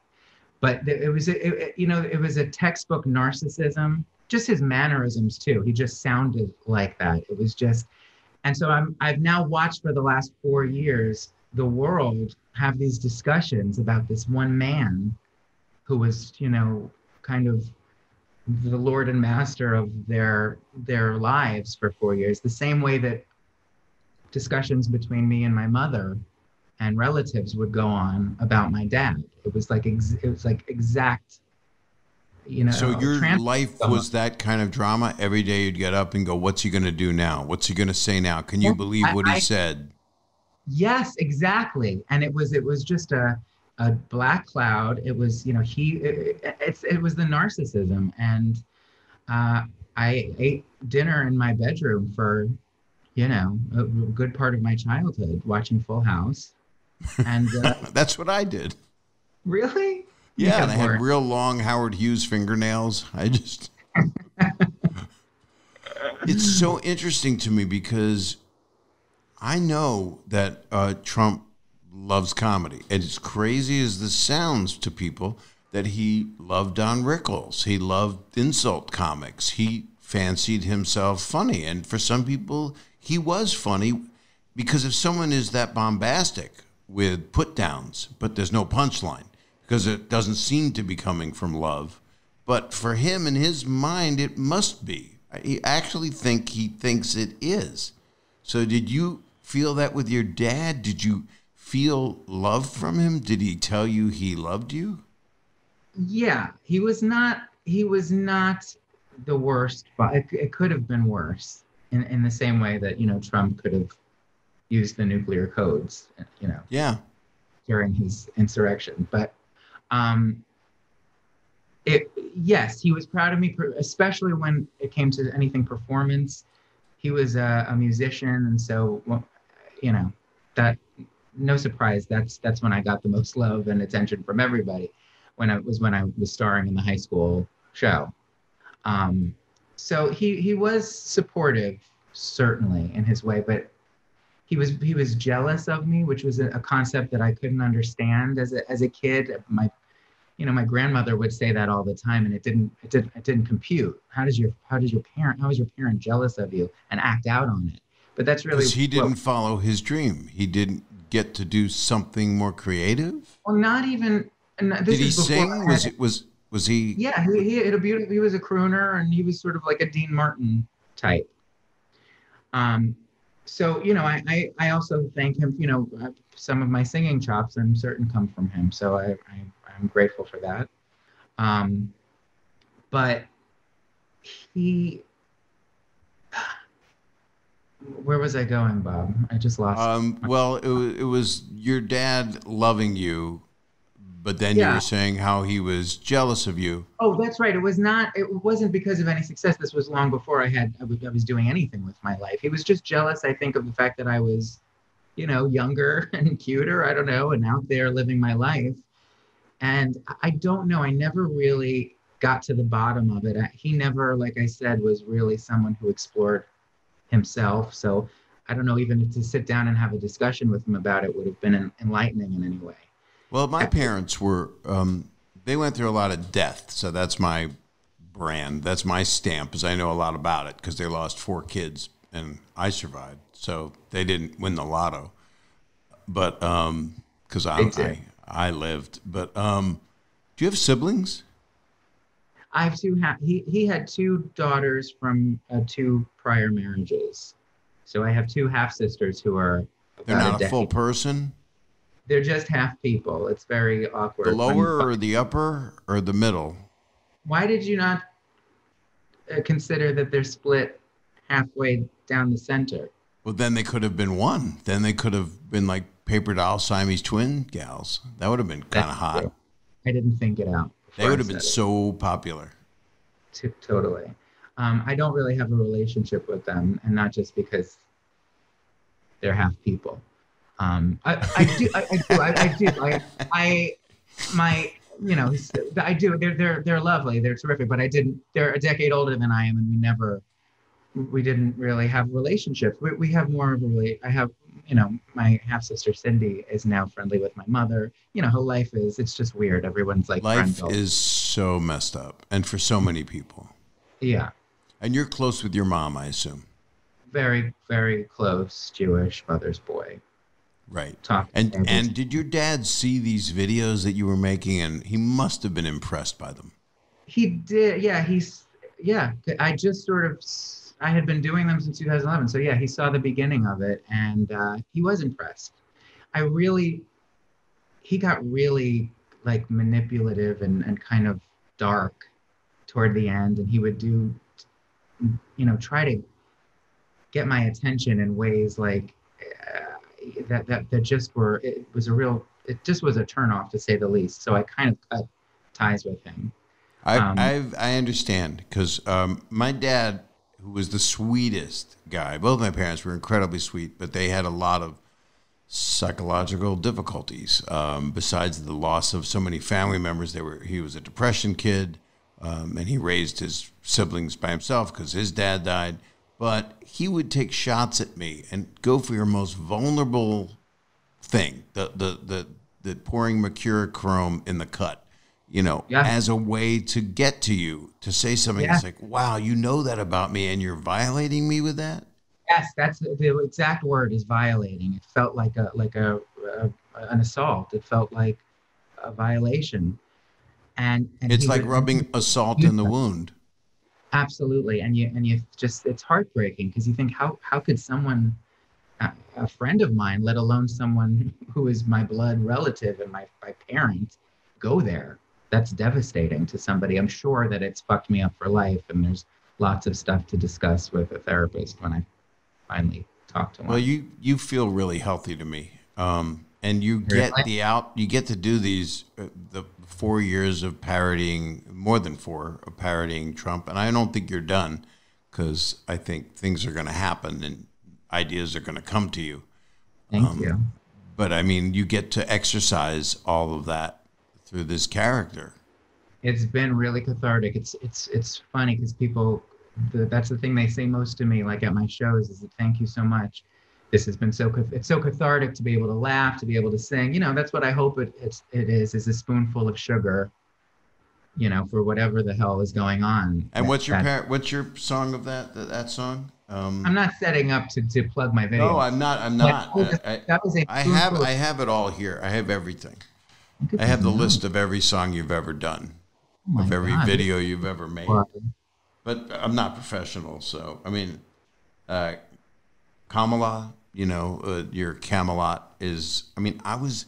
But it was a textbook narcissism, just his mannerisms too. He just sounded like that. It was just, and so I've now watched for the last 4 years the world have these discussions about this one man who was, kind of the lord and master of their lives for 4 years. The same way that discussions between me and my mother and relatives would go on about my dad. It was like exact, So your life was that kind of drama. Every day you'd get up and go, what's he going to do now? What's he going to say now? Can you believe what he said? Yes, exactly. And it was just a black cloud. It was, it was the narcissism. And I ate dinner in my bedroom for, a good part of my childhood, watching Full House. And that's what I did. Really? Yeah, and I had real long Howard Hughes fingernails. It's so interesting to me because I know that Trump loves comedy. And as crazy as this sounds to people, that he loved Don Rickles. He loved insult comics. He fancied himself funny. And for some people, he was funny because if someone is that bombastic with put downs, but there's no punchline, because it doesn't seem to be coming from love. But for him, in his mind, it must be. I actually think he thinks it is. So did you feel that with your dad? Did you feel love from him? Did he tell you he loved you? Yeah, he was not the worst, but it could have been worse in the same way that, Trump could have used the nuclear codes, Yeah. during his insurrection. But yes, he was proud of me, especially when it came to anything performance. He was a musician, and so that no surprise. That's when I got the most love and attention from everybody. When I was starring in the high school show. So he was supportive, certainly in his way, but he was jealous of me, which was a concept that I couldn't understand as a kid. My grandmother would say that all the time, and it didn't compute. How was your parent jealous of you and act out on it? But that's really because he didn't follow his dream. He didn't get to do something more creative. Well, not even. Did he sing? Was he? Yeah, he had a beautiful. He was a crooner, and he was sort of like a Dean Martin type. So I also thank him. Some of my singing chops, I'm certain, come from him. So I'm grateful for that. But he, where was I going, Bob? I just lost. Well, it was your dad loving you, but then you were saying how he was jealous of you. Oh, that's right. It wasn't because of any success. This was long before I was doing anything with my life. He was just jealous, I think, of the fact that I was, younger and cuter, I don't know, and out there living my life. And I don't know, I never really got to the bottom of it. He never, like I said, was really someone who explored himself. So I don't know, even to sit down and have a discussion with him about it would have been enlightening in any way. Well, my parents were, they went through a lot of death. So that's my brand. That's my stamp, because I know a lot about it, because they lost 4 kids and I survived. So they didn't win the lotto. But because I lived. But do you have siblings? I have two. He had 2 daughters from 2 prior marriages, so I have 2 half sisters who are. They're not a full person. They're just half people. It's very awkward. The lower or the upper or the middle? Why did you not consider that they're split halfway down the center? Well, then they could have been one. Then they could have been like paper doll Siamese twin gals. That would have been kind of hot. True. I didn't think it out. They would have been so popular. Totally. I don't really have a relationship with them, and not just because they're half people. I do. They're lovely. They're terrific. But they're a decade older than I am, and we didn't really have relationships. We have more of my half sister Cindy is now friendly with my mother. Her life it's just weird. Everyone's like, life is so messed up, and for so many people. Yeah. And you're close with your mom, I assume. Very, very close. Jewish mother's boy. Right. And did your dad see these videos that you were making, and he must have been impressed by them? He did. Yeah. I had been doing them since 2011. So yeah, he saw the beginning of it, and he was impressed. He got really like manipulative and kind of dark toward the end, and he would try to get my attention in ways like that just were, it just was a turnoff, to say the least. So I kind of cut ties with him. I understand, because my dad, who was the sweetest guy, both my parents were incredibly sweet, but they had a lot of psychological difficulties. Besides the loss of so many family members, he was a depression kid, and he raised his siblings by himself because his dad died. But he would take shots at me and go for your most vulnerable thing, the pouring mercurochrome in the cut, as a way to get to you, to say something that's like, wow, you know that about me and you're violating me with that? Yes, that's the exact word, is violating. It felt like an assault. It felt like a violation. And it's like rubbing salt in the wound. Absolutely. And you just, it's heartbreaking, because you think, how could someone, a friend of mine, let alone someone who is my blood relative and my parent, go there? That's devastating to somebody. I'm sure that it's fucked me up for life, and there's lots of stuff to discuss with a therapist when I finally talk to one. Well, you feel really healthy to me. And you get you get to do these, the 4 years of parodying, more than 4, of parodying Trump. And I don't think you're done, because I think things are going to happen and ideas are going to come to you. Thank you. But I mean, you get to exercise all of that through this character. It's been really cathartic. It's funny, because people, that's the thing they say most to me, like at my shows, is that thank you so much. This has been it's so cathartic to be able to laugh, to be able to sing. That's what I hope it is a spoonful of sugar, for whatever the hell is going on. And what's your song of that song? I'm not setting up to plug my video. No, I'm not. I have it all here. I have everything. I have the list of every song you've ever done, of every video you've ever made. But I'm not professional, so I mean, Kamala, your Camelot is. I mean, I was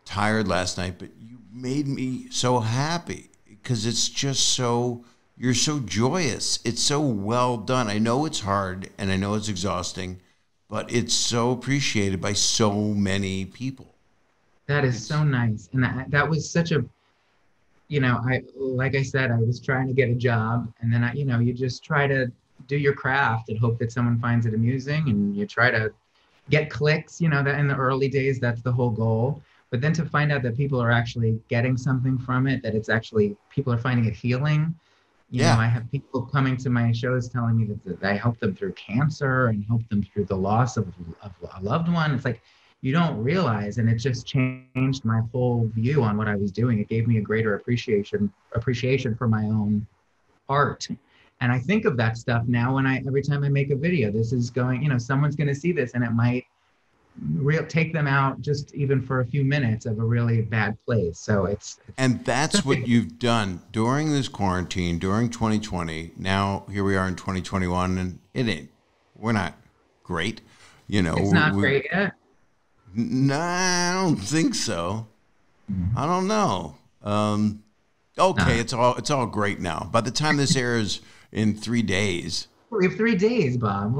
tired last night, but you made me so happy, because it's just so. You're so joyous. It's so well done. I know it's hard and I know it's exhausting, but it's so appreciated by so many people. That is so nice. And that was such a, like I said, I was trying to get a job, and then you just try to do your craft and hope that someone finds it amusing, and you try to get clicks, that in the early days, that's the whole goal. But then to find out that people are actually getting something from it, that it's actually, people are finding it healing. You know, Yeah. I have people coming to my shows telling me that I help them through cancer and help them through the loss of a loved one. It's like, you don't realize, and it just changed my whole view on what I was doing. It gave me a greater appreciation for my own art. And I think of that stuff now when every time I make a video, this is going, you know, someone's going to see this and it might take them out just even for a few minutes of a really bad place. So and that's what you've done during this quarantine, during 2020. Now here we are in 2021, and we're not great. You know, it's not great yet. No, I don't think so. I don't know. Okay, it's all great now. By the time this airs in 3 days, we have 3 days, Bob.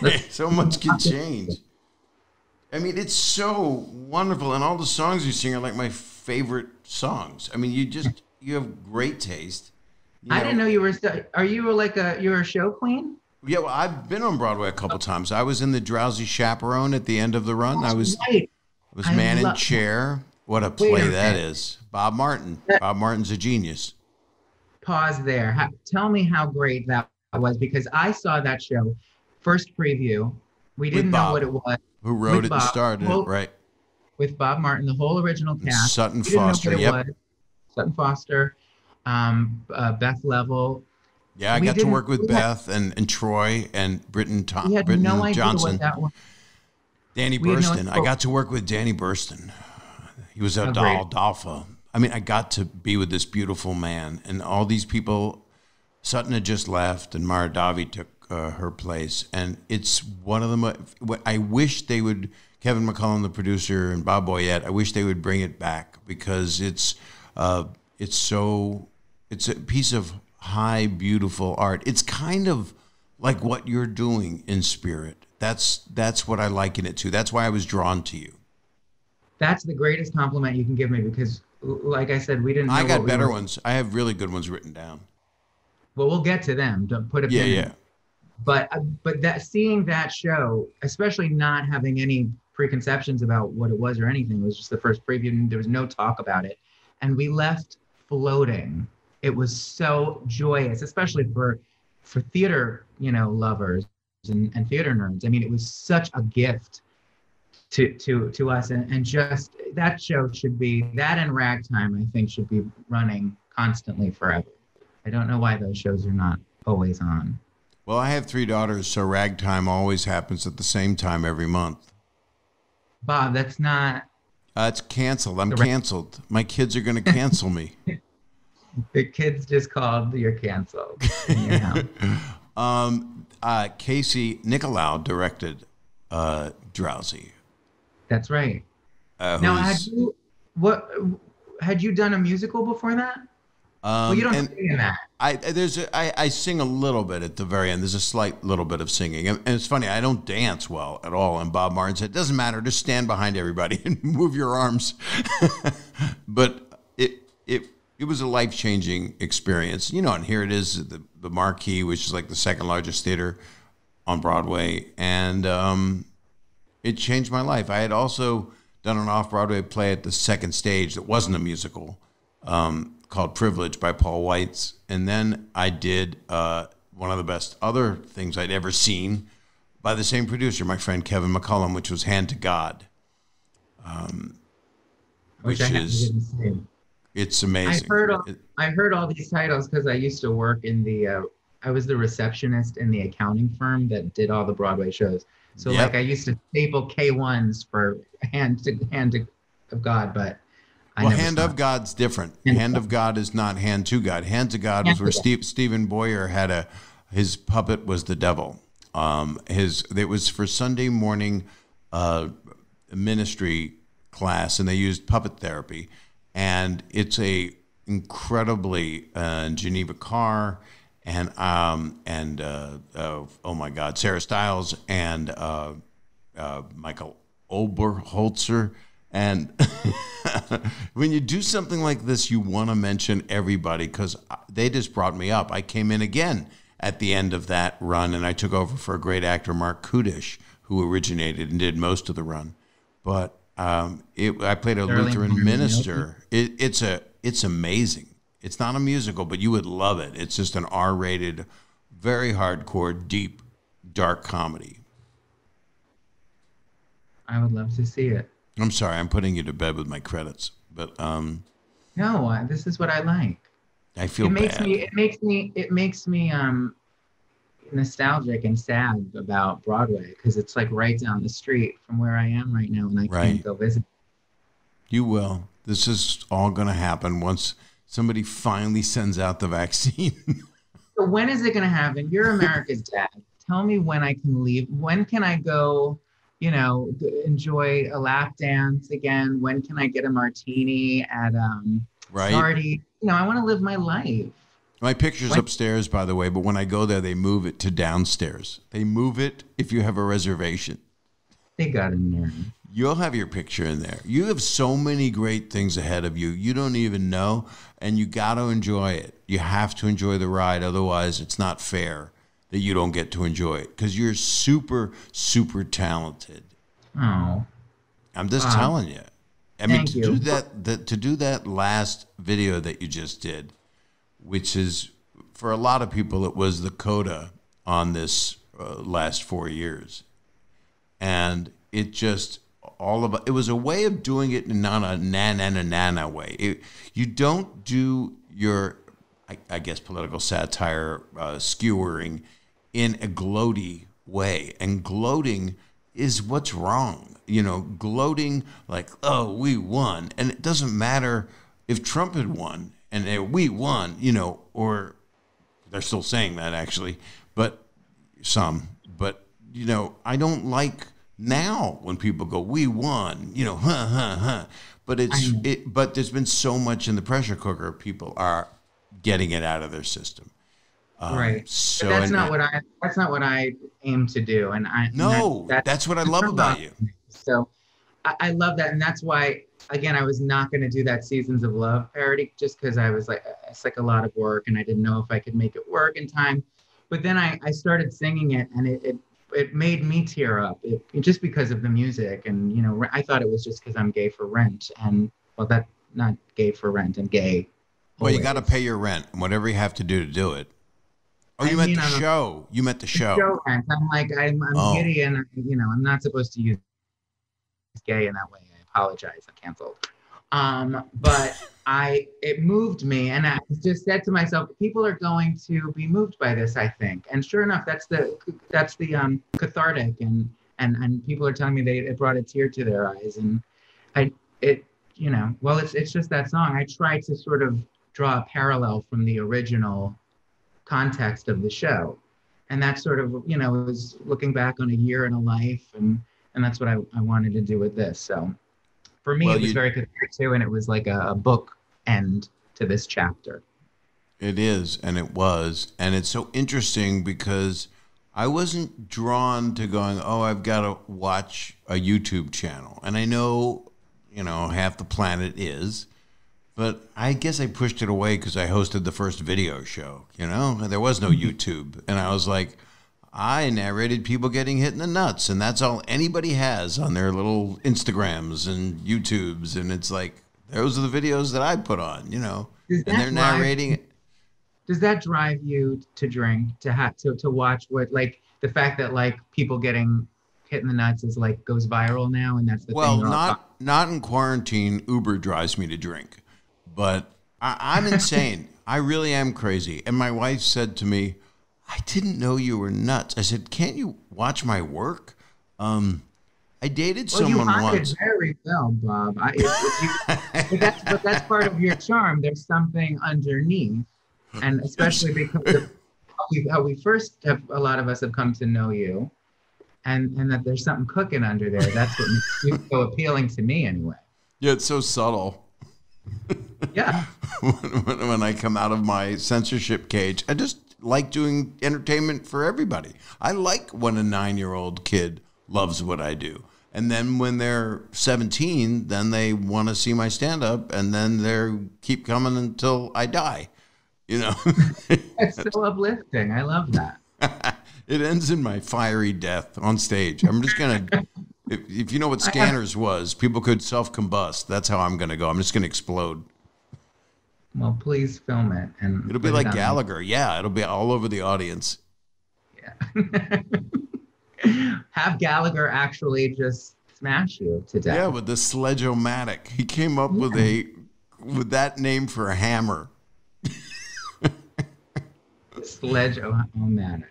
Let's so much can change. I mean, it's so wonderful, and all the songs you sing are like my favorite songs. I mean, you have great taste. I didn't know you were. Are you you're a show queen? Yeah, well, I've been on Broadway a couple times. I was in The Drowsy Chaperone at the end of the run. I was Man in Chair. What a play that is. Bob Martin. Bob Martin's a genius. Pause there. Tell me how great that was, because I saw that show, first preview. We didn't know what it was. Who wrote it and started it, right? With Bob Martin, the whole original cast. And Sutton Foster, yep. Sutton Foster, Beth Level. Yeah, I got to work with Beth and Troy and Britton Johnson. We had no idea what that was. Danny Burston. I got to work with Danny Burston. He was Adolfo. I mean, I got to be with this beautiful man, and all these people. Sutton had just left, and Mara Davi took her place, and it's one of them. I wish they would. Kevin McCullum, the producer, and Bob Boyette. I wish they would bring it back, because it's a piece of high, beautiful art. It's kind of like what you're doing in spirit. That's what I liken it to. That's why I was drawn to you. That's the greatest compliment you can give me, because, like I said, we didn't know. I got better ones. I have really good ones written down. Well, we'll get to them. Don't put a pin in. But seeing that show, especially not having any preconceptions about what it was or anything, it was just the first preview, and there was no talk about it, and we left floating. It was so joyous, especially for theater, lovers and theater nerds. I mean, it was such a gift to us, and just that show should be, that and Ragtime, I think, should be running constantly forever. I don't know why those shows are not always on. Well, I have 3 daughters, so Ragtime always happens at the same time every month. Bob, that's not... It's canceled. I'm canceled. My kids are going to cancel me. The kids just called, you're canceled. In your house. Casey Nicolau directed Drowsy. That's right. Now, had you done a musical before that? Well, you don't sing in that. I sing a little bit at the very end. There's a slight little bit of singing. And it's funny, I don't dance well at all. And Bob Martin said, it doesn't matter, just stand behind everybody and move your arms. But it was a life-changing experience. And here it is, the Marquee, which is like the second largest theater on Broadway. And it changed my life. I had also done an off-Broadway play at the Second Stage that wasn't a musical, called Privilege by Paul Weitz. And then I did one of the best other things I'd ever seen by the same producer, my friend Kevin McCullum, which was Hand to God, which is, it's amazing. I heard all these titles because I used to work in I was the receptionist in the accounting firm that did all the Broadway shows. So I used to staple K1s for Hand of God, but Hand of God's different. Hand of God is not Hand to God. Hand to God was where Stephen Boyer had his puppet was the devil. It was for Sunday morning ministry class, and they used puppet therapy. And it's a incredibly Geneva Carr and oh my God, Sarah Stiles and Michael Oberholzer. And when you do something like this, you want to mention everybody, because they just brought me up. I came in again at the end of that run, and I took over for a great actor, Mark Kudish, who originated and did most of the run. But I played a Lutheran minister. It's amazing. It's not a musical, but you would love it. It's just an R-rated, very hardcore, deep, dark comedy. I would love to see it. I'm sorry, I'm putting you to bed with my credits, but no, this is what I like. I feel bad. It makes me nostalgic and sad about Broadway because it's like right down the street from where I am right now, and I can't go visit. You will. This is all going to happen once somebody finally sends out the vaccine. So when is it going to happen? You're America's dad. Tell me when I can leave. When can I go, enjoy a lap dance again? When can I get a martini at party? I want to live my life. My picture's upstairs, by the way, but when I go there, they move it to downstairs. They move it if you have a reservation. They got in there. You'll have your picture in there. You have so many great things ahead of you. You don't even know, and you got to enjoy it. You have to enjoy the ride. Otherwise, it's not fair that you don't get to enjoy it because you're super, super talented. Oh. I'm just telling you. I mean, to do that last video that you just did, which is, for a lot of people, it was the coda on this last 4 years. And it just, it was a way of doing it in not a na-na-na-na way. You don't do your, I guess, political satire skewering in a gloaty way. And gloating is what's wrong. Gloating like, oh, we won. And it doesn't matter if Trump had won and we won, or they're still saying that actually, but I don't like now when people go, we won, but but there's been so much in the pressure cooker, people are getting it out of their system. Right. So that's not what I aim to do. And that's what I love about you. So I love that. And that's why, again, I was not going to do that Seasons of Love parody just because I was like, it's like a lot of work and I didn't know if I could make it work in time. But then I started singing it and it made me tear up just because of the music. And, I thought it was just because I'm gay for rent. And, well, that's not gay for rent. I'm gay. Well, you got to pay your rent and whatever you have to do to do it. Oh, you meant the show. You meant the show. Show rent. I'm like, I'm giddy and, I'm not supposed to use gay in that way. I apologize. I canceled. But it moved me, and I just said to myself, people are going to be moved by this, I think. And sure enough, that's the cathartic, and people are telling me it brought a tear to their eyes, and it's just that song. I tried to sort of draw a parallel from the original context of the show, and that sort of was looking back on a year in a life, and that's what I wanted to do with this. So for me, it was very cathartic too, and it was like a book end to this chapter. It is, and it was, and it's so interesting because I wasn't drawn to going, oh, I've got to watch a YouTube channel, and I know, half the planet is, but I guess I pushed it away because I hosted the first video show, and there was no YouTube, and I was like, I narrated people getting hit in the nuts, and that's all anybody has on their little Instagrams and YouTubes, and it's like, those are the videos that I put on, and they're narrating it. Does that drive you to drink, to watch what, like, the fact that, like, people getting hit in the nuts is, like, goes viral now, and that's the thing? Well, not in quarantine. Uber drives me to drink, but I'm insane. I really am crazy. And my wife said to me, I didn't know you were nuts. I said, can't you watch my work? I dated someone once. You hide it very well, Bob. But that's part of your charm. There's something underneath, and especially because of how we first have, a lot of us have come to know you, and that there's something cooking under there. That's what makes you so appealing to me, anyway. Yeah, it's so subtle. Yeah. when I come out of my censorship cage, I just like doing entertainment for everybody. I like when a 9-year-old kid loves what I do. And then when they're 17, then they want to see my stand-up, and then they keep coming until I die. It's so uplifting. I love that. It ends in my fiery death on stage. I'm just going to If you know what Scanners was, people could self-combust. That's how I'm going to go. I'm just going to explode. Well, please film it. And it'll be like Gallagher. Yeah, it'll be all over the audience. Yeah. Have Gallagher actually just smash you to death. Yeah, with the Sledge-O-Matic. He came up with that name for a hammer. Sledge-O-Matic.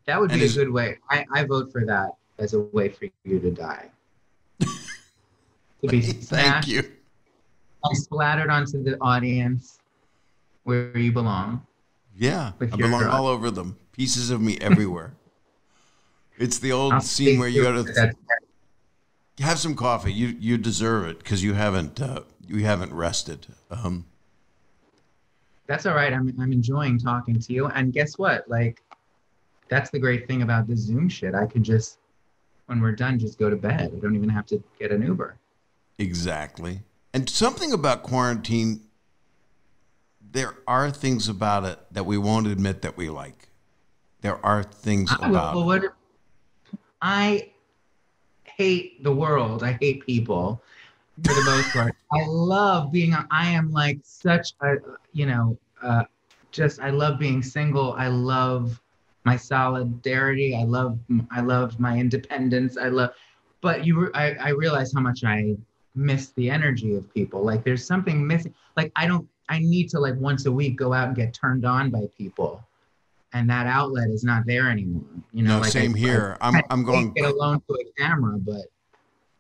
That would be a good way. I vote for that as a way for you to die. To be Thank you. And splattered onto the audience where you belong. Yeah, I belong all over them. Pieces of me everywhere. It's the old scene where you go to have some coffee. You deserve it because you haven't rested. That's all right. I'm enjoying talking to you. And guess what? Like, that's the great thing about the Zoom shit. I could just, when we're done, just go to bed. I don't even have to get an Uber. Exactly. And something about quarantine, there are things about it that we won't admit that we like. There are things about it. I hate the world. I hate people for the most part. I love being, I am like such a, I love being single. I love my solidarity. I love my independence. But I realize how much I miss the energy of people. Like there's something missing. Like I need to like once a week go out and get turned on by people. And that outlet is not there anymore. No, like same here. I'm going get alone to a camera, but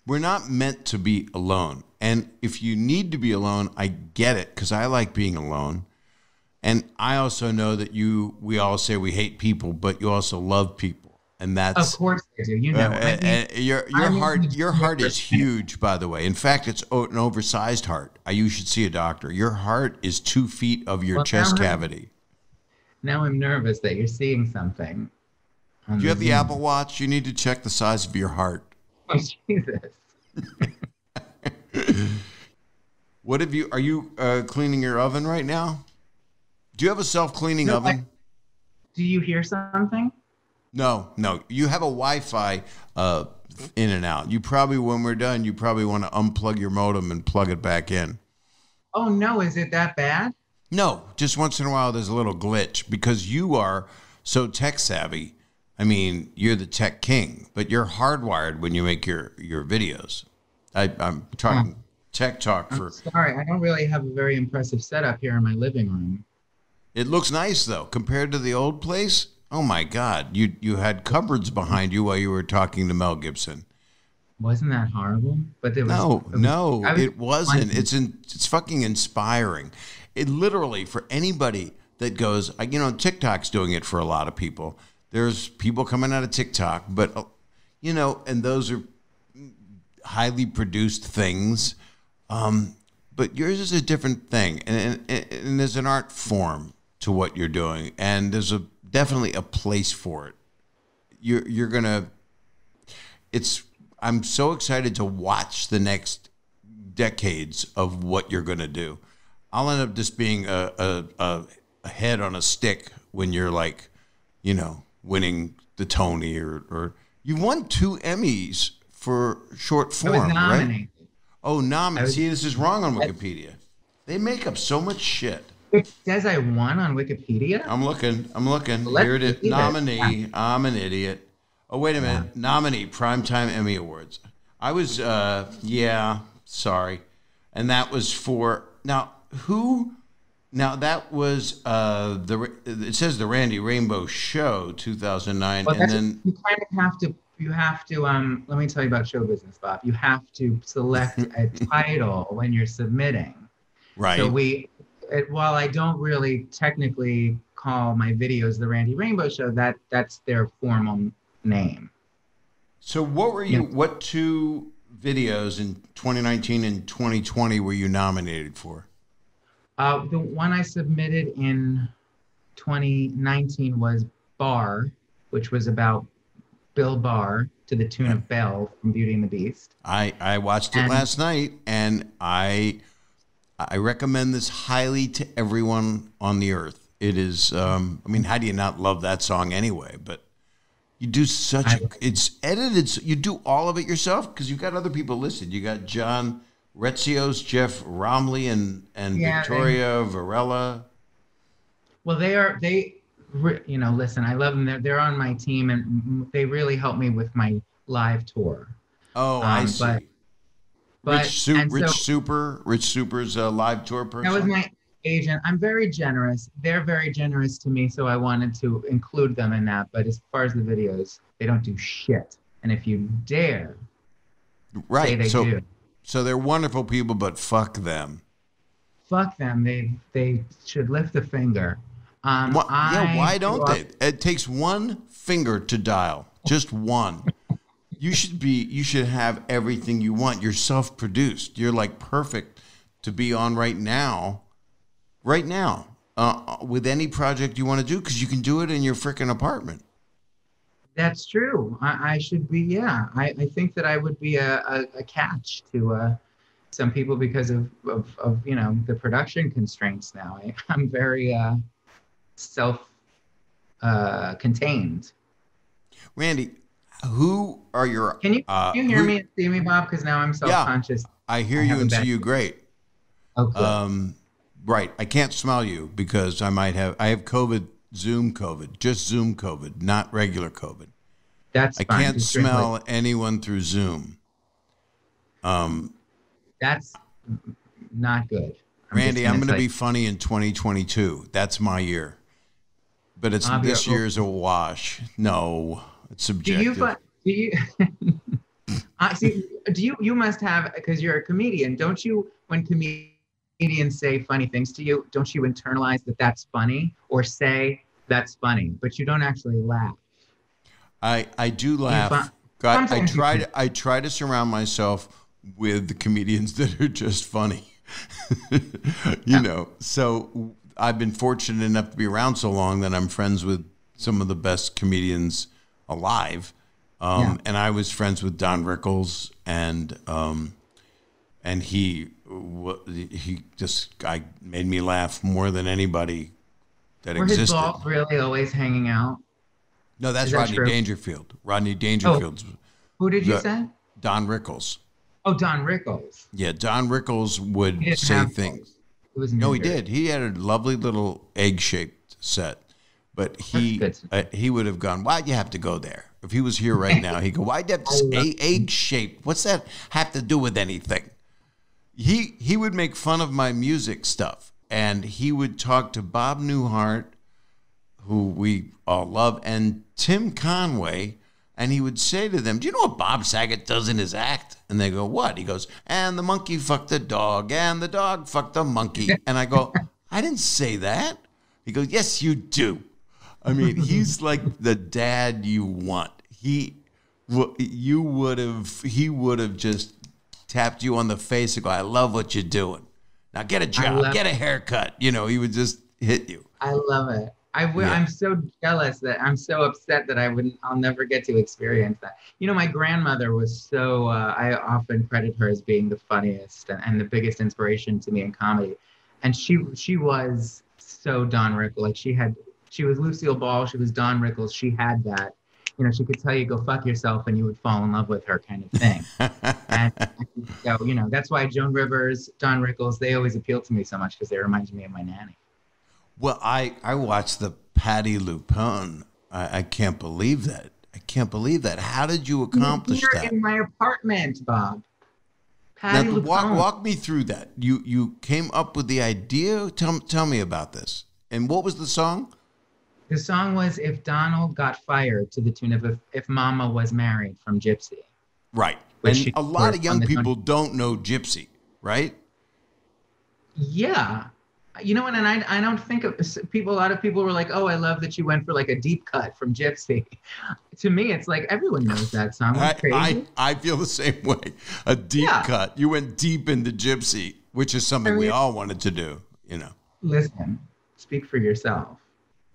we're not meant to be alone. And if you need to be alone, I get it because I like being alone. And I also know that we all say we hate people, but you also love people. And that's of course I do. You know, your heart is huge, by the way. In fact, it's an oversized heart. You should see a doctor. Your heart is 2 feet of your chest cavity. Now I'm nervous that you're seeing something. Do you have the Apple Watch? You need to check the size of your heart. Oh, Jesus. Are you cleaning your oven right now? Do you have a self-cleaning oven? Do you hear something? No. You have a Wi-Fi in and out. You probably, when we're done, you probably want to unplug your modem and plug it back in. Oh, no. Is it that bad? No, just once in a while there's a little glitch because you are so tech savvy. I mean, you're the tech king, but you're hardwired when you make your videos. I'm talking tech talk for. Sorry, I don't really have a very impressive setup here in my living room. It looks nice though, compared to the old place. Oh my God, you had cupboards behind you while you were talking to Mel Gibson. Wasn't that horrible? But it wasn't. It's fucking inspiring. It literally, for anybody that goes, TikTok's doing it for a lot of people. There's people coming out of TikTok, but, and those are highly produced things. But yours is a different thing. And there's an art form to what you're doing. And there's definitely a place for it. You're going to, I'm so excited to watch the next decades of what you're going to do. I'll end up just being a head on a stick when you're like, winning the Tony or you won 2 Emmys for short form, right? Oh, nominated. See, this is wrong on Wikipedia. They make up so much shit. It says I won on Wikipedia. I'm looking. Here it is. Nominee. I'm an idiot. Oh, wait a minute. Yeah. Nominee, Primetime Emmy Awards. I was, sorry. And that was for, now that was, it says the Randy Rainbow Show, 2009. Well, and then you kind of have to, let me tell you about show business, Bob. You have to select a title when you're submitting. Right. So while I don't really technically call my videos the Randy Rainbow Show, that's their formal name. So what 2 videos in 2019 and 2020 were you nominated for? The one I submitted in 2019 was Bar, which was about Bill Barr to the tune of Belle from Beauty and the Beast. I watched it last night, and I recommend this highly to everyone on the earth. It is, how do you not love that song anyway? But You do it's edited. So you do all of it yourself because you've got other people listed. You got John Retzios, Jeff Romley, and Victoria Varela. Well, listen, I love them. They're on my team, and they really help me with my live tour. Oh, I see. Rich Super's a live tour person. That was my agent. I'm very generous. They're very generous to me, so I wanted to include them in that. But as far as the videos, they don't do shit. And if you dare, say they do. So they're wonderful people, but fuck them. Fuck them. They should lift a finger. Why don't they? It takes one finger to dial, just one. You should have everything you want. You're self-produced. You're like perfect to be on right now, with any project you want to do because you can do it in your freaking apartment. That's true. I should be. Yeah, I think that I would be a catch to some people because of the production constraints now. I'm very self-contained. Randy, who are your? Can you hear me and see me, Bob? Because now I'm self-conscious. Yeah, I hear you and see you great. Okay. Right. I can't smell you because I have COVID, Zoom COVID, just Zoom COVID, not regular COVID. That's fine. I can't smell anyone through Zoom. That's not good. Randy, I'm going to be funny in 2022. That's my year. But this year's a wash. No, it's subjective. You must have, because you're a comedian, don't you, when comedians say funny things to you, don't you internalize that that's funny or say that's funny, but you don't actually laugh? I do laugh. I try to surround myself with the comedians that are just funny. So I've been fortunate enough to be around so long that I'm friends with some of the best comedians alive. And I was friends with Don Rickles, and he made me laugh more than anybody that existed. Were his balls really always hanging out? No, that's Rodney Dangerfield. Rodney Dangerfield's. Who did you say? Don Rickles. Oh, Don Rickles. Yeah, Don Rickles would say things. He did. He had a lovely little egg-shaped set, but he would have gone, why'd you have to go there? If he was here right now, he'd go, why'd you have to say egg-shaped? What's that have to do with anything? He would make fun of my music stuff, and he would talk to Bob Newhart, who we all love, and Tim Conway, and he would say to them, do you know what Bob Saget does in his act? And they go, what? He goes, and the monkey fucked the dog, and the dog fucked the monkey. And I go, I didn't say that. He goes, yes, you do. I mean, he's like the dad you want. He would have just tapped you on the face and go, I love what you're doing. Now get a job, get a haircut. He would just hit you. I love it. I'm so jealous that I'm so upset that I'll never get to experience that. My grandmother was so, I often credit her as being the funniest and the biggest inspiration to me in comedy. And she was so Don Rickles. Like she was Lucille Ball. She was Don Rickles. She had that, she could tell you go fuck yourself and you would fall in love with her kind of thing. And so, that's why Joan Rivers, Don Rickles, they always appeal to me so much because they remind me of my nanny. Well, I watched the Patti Lupone. I can't believe that. How did you accomplish that? In my apartment, Bob. Patti Lupone. Walk me through that. You came up with the idea. Tell me about this. And what was the song? The song was "If Donald Got Fired" to the tune of "If Mama Was Married" from Gypsy. Right. And a lot of young people don't know Gypsy, right? Yeah. And I don't think a lot of people were like, oh, I love that you went for like a deep cut from Gypsy. To me, it's like everyone knows that song. I feel the same way. A deep cut. You went deep into Gypsy, which is something we all wanted to do, Listen, speak for yourself.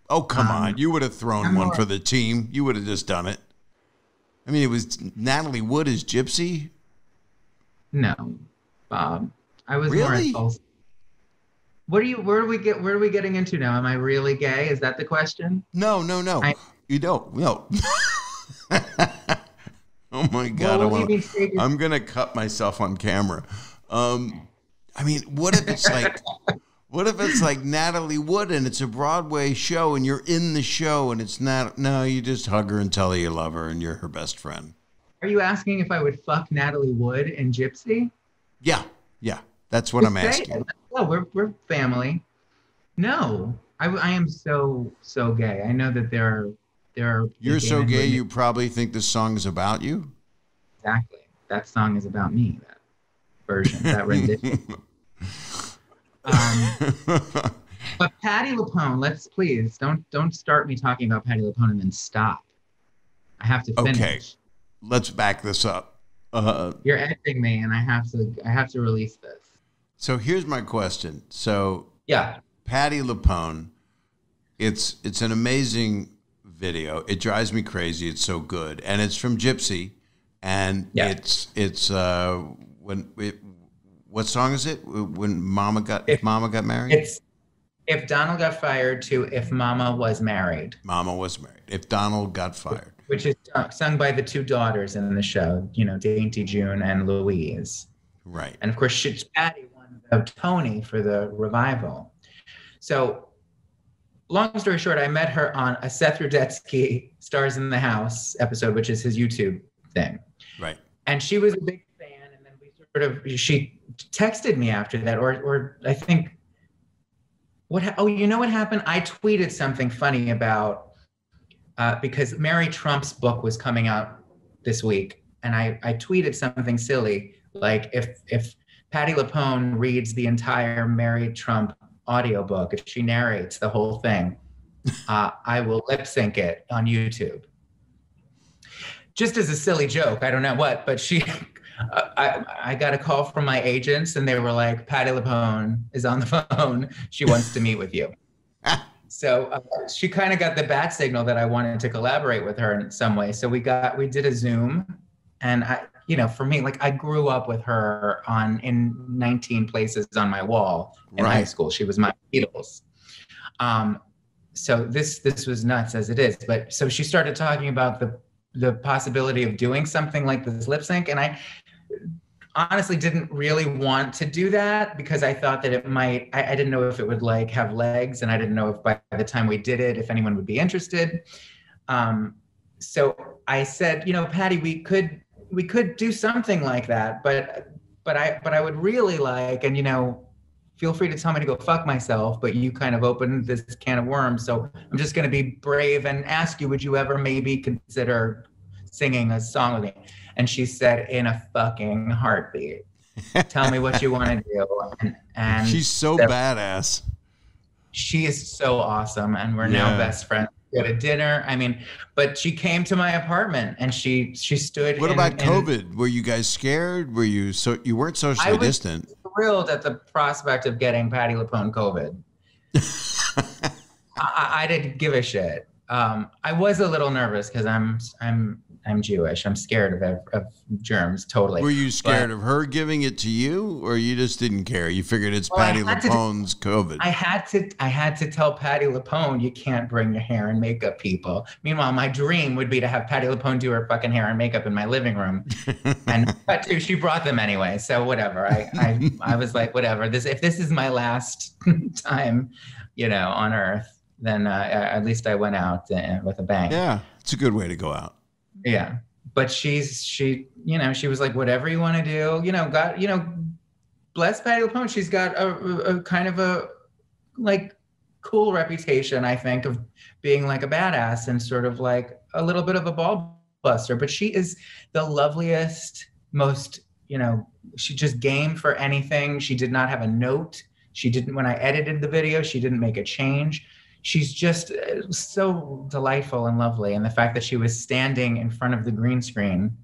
Oh, come on. You would have thrown one for the team. You would have just done it. I mean, it was Natalie Wood as Gypsy. No, Bob. I was really? more impulsive. Where are we getting into now? Am I really gay? Is that the question? No. You don't. No. my God. Well, what do you mean, I'm going to cut myself on camera. I mean, what if it's like Natalie Wood and it's a Broadway show and you're in the show and it's not, no, you just hug her and tell her you love her and you're her best friend. Are you asking if I would fuck Natalie Wood in Gypsy? Yeah. That's what I'm asking. Oh, we're family. No, I am so gay. I know that there are. You're so gay, you probably think this song is about you? Exactly. That song is about me, that version, that rendition. But Patti Lupone, let's please don't start me talking about Patti Lupone and then stop. I have to finish. Okay, let's back this up. You're editing me, and I have to release this. So here's my question. So yeah, Patti Lupone, it's an amazing video. It drives me crazy. It's so good, and it's from Gypsy, and it's what song is it? When Mama got married. It's If Donald Got Fired to If Mama Was Married. Mama Was Married. If Donald Got Fired. Which is sung by the two daughters in the show, Dainty June and Louise. Right. And of course, Patti won the Tony for the revival. So, long story short, I met her on a Seth Rudetsky Stars in the House episode, which is his YouTube thing. Right. And she was a big fan, and then she texted me after that, or I think, what happened? I tweeted something funny about, because Mary Trump's book was coming out this week, and I tweeted something silly, like if Patti Lupone reads the entire Mary Trump audiobook, if she narrates the whole thing, I will lip sync it on YouTube. Just as a silly joke, I don't know what, but I got a call from my agents and they were like, Patti Lupone is on the phone. She wants to meet with you. So she kind of got the bat signal that I wanted to collaborate with her in some way. So we did a Zoom, and for me, like, I grew up with her in 19 places on my wall in high school. She was my Beatles. So this was nuts as it is. But so she started talking about the possibility of doing something like this lip sync. And I honestly didn't really want to do that because I thought that it might, I didn't know if it would like have legs, and I didn't know if by the time we did it, if anyone would be interested. So I said, Patti, we could do something like that, but I would really like, and feel free to tell me to go fuck myself, but you kind of opened this can of worms. So I'm just going to be brave and ask you, would you ever maybe consider singing a song with me? And she said, in a fucking heartbeat. Tell me what you want to do. And she's so badass. She is so awesome. And we're now best friends. We had a dinner. I mean, but she came to my apartment and she stood. What about COVID? Were you guys scared? You weren't socially distant? Thrilled at the prospect of getting Patti Lupone COVID. I didn't give a shit. I was a little nervous because I'm Jewish. I'm scared of germs. Totally. Were you scared of her giving it to you, or you just didn't care? You figured it's Patti Lupone's COVID. I had to tell Patti Lupone, you can't bring your hair and makeup people. Meanwhile, my dream would be to have Patti Lupone do her fucking hair and makeup in my living room. But she brought them anyway, so whatever. I was like, whatever. If this is my last time, on Earth, then at least I went out with a bang. Yeah, it's a good way to go out. Yeah, but she was like, whatever you want to do, bless Patti Lupone. She's got a kind of a like cool reputation, I think, of being like a badass and sort of like a little bit of a ball buster. But she is the loveliest, most, she just game for anything. She did not have a note. When I edited the video, she didn't make a change. She's just so delightful and lovely. And the fact that she was standing in front of the green screen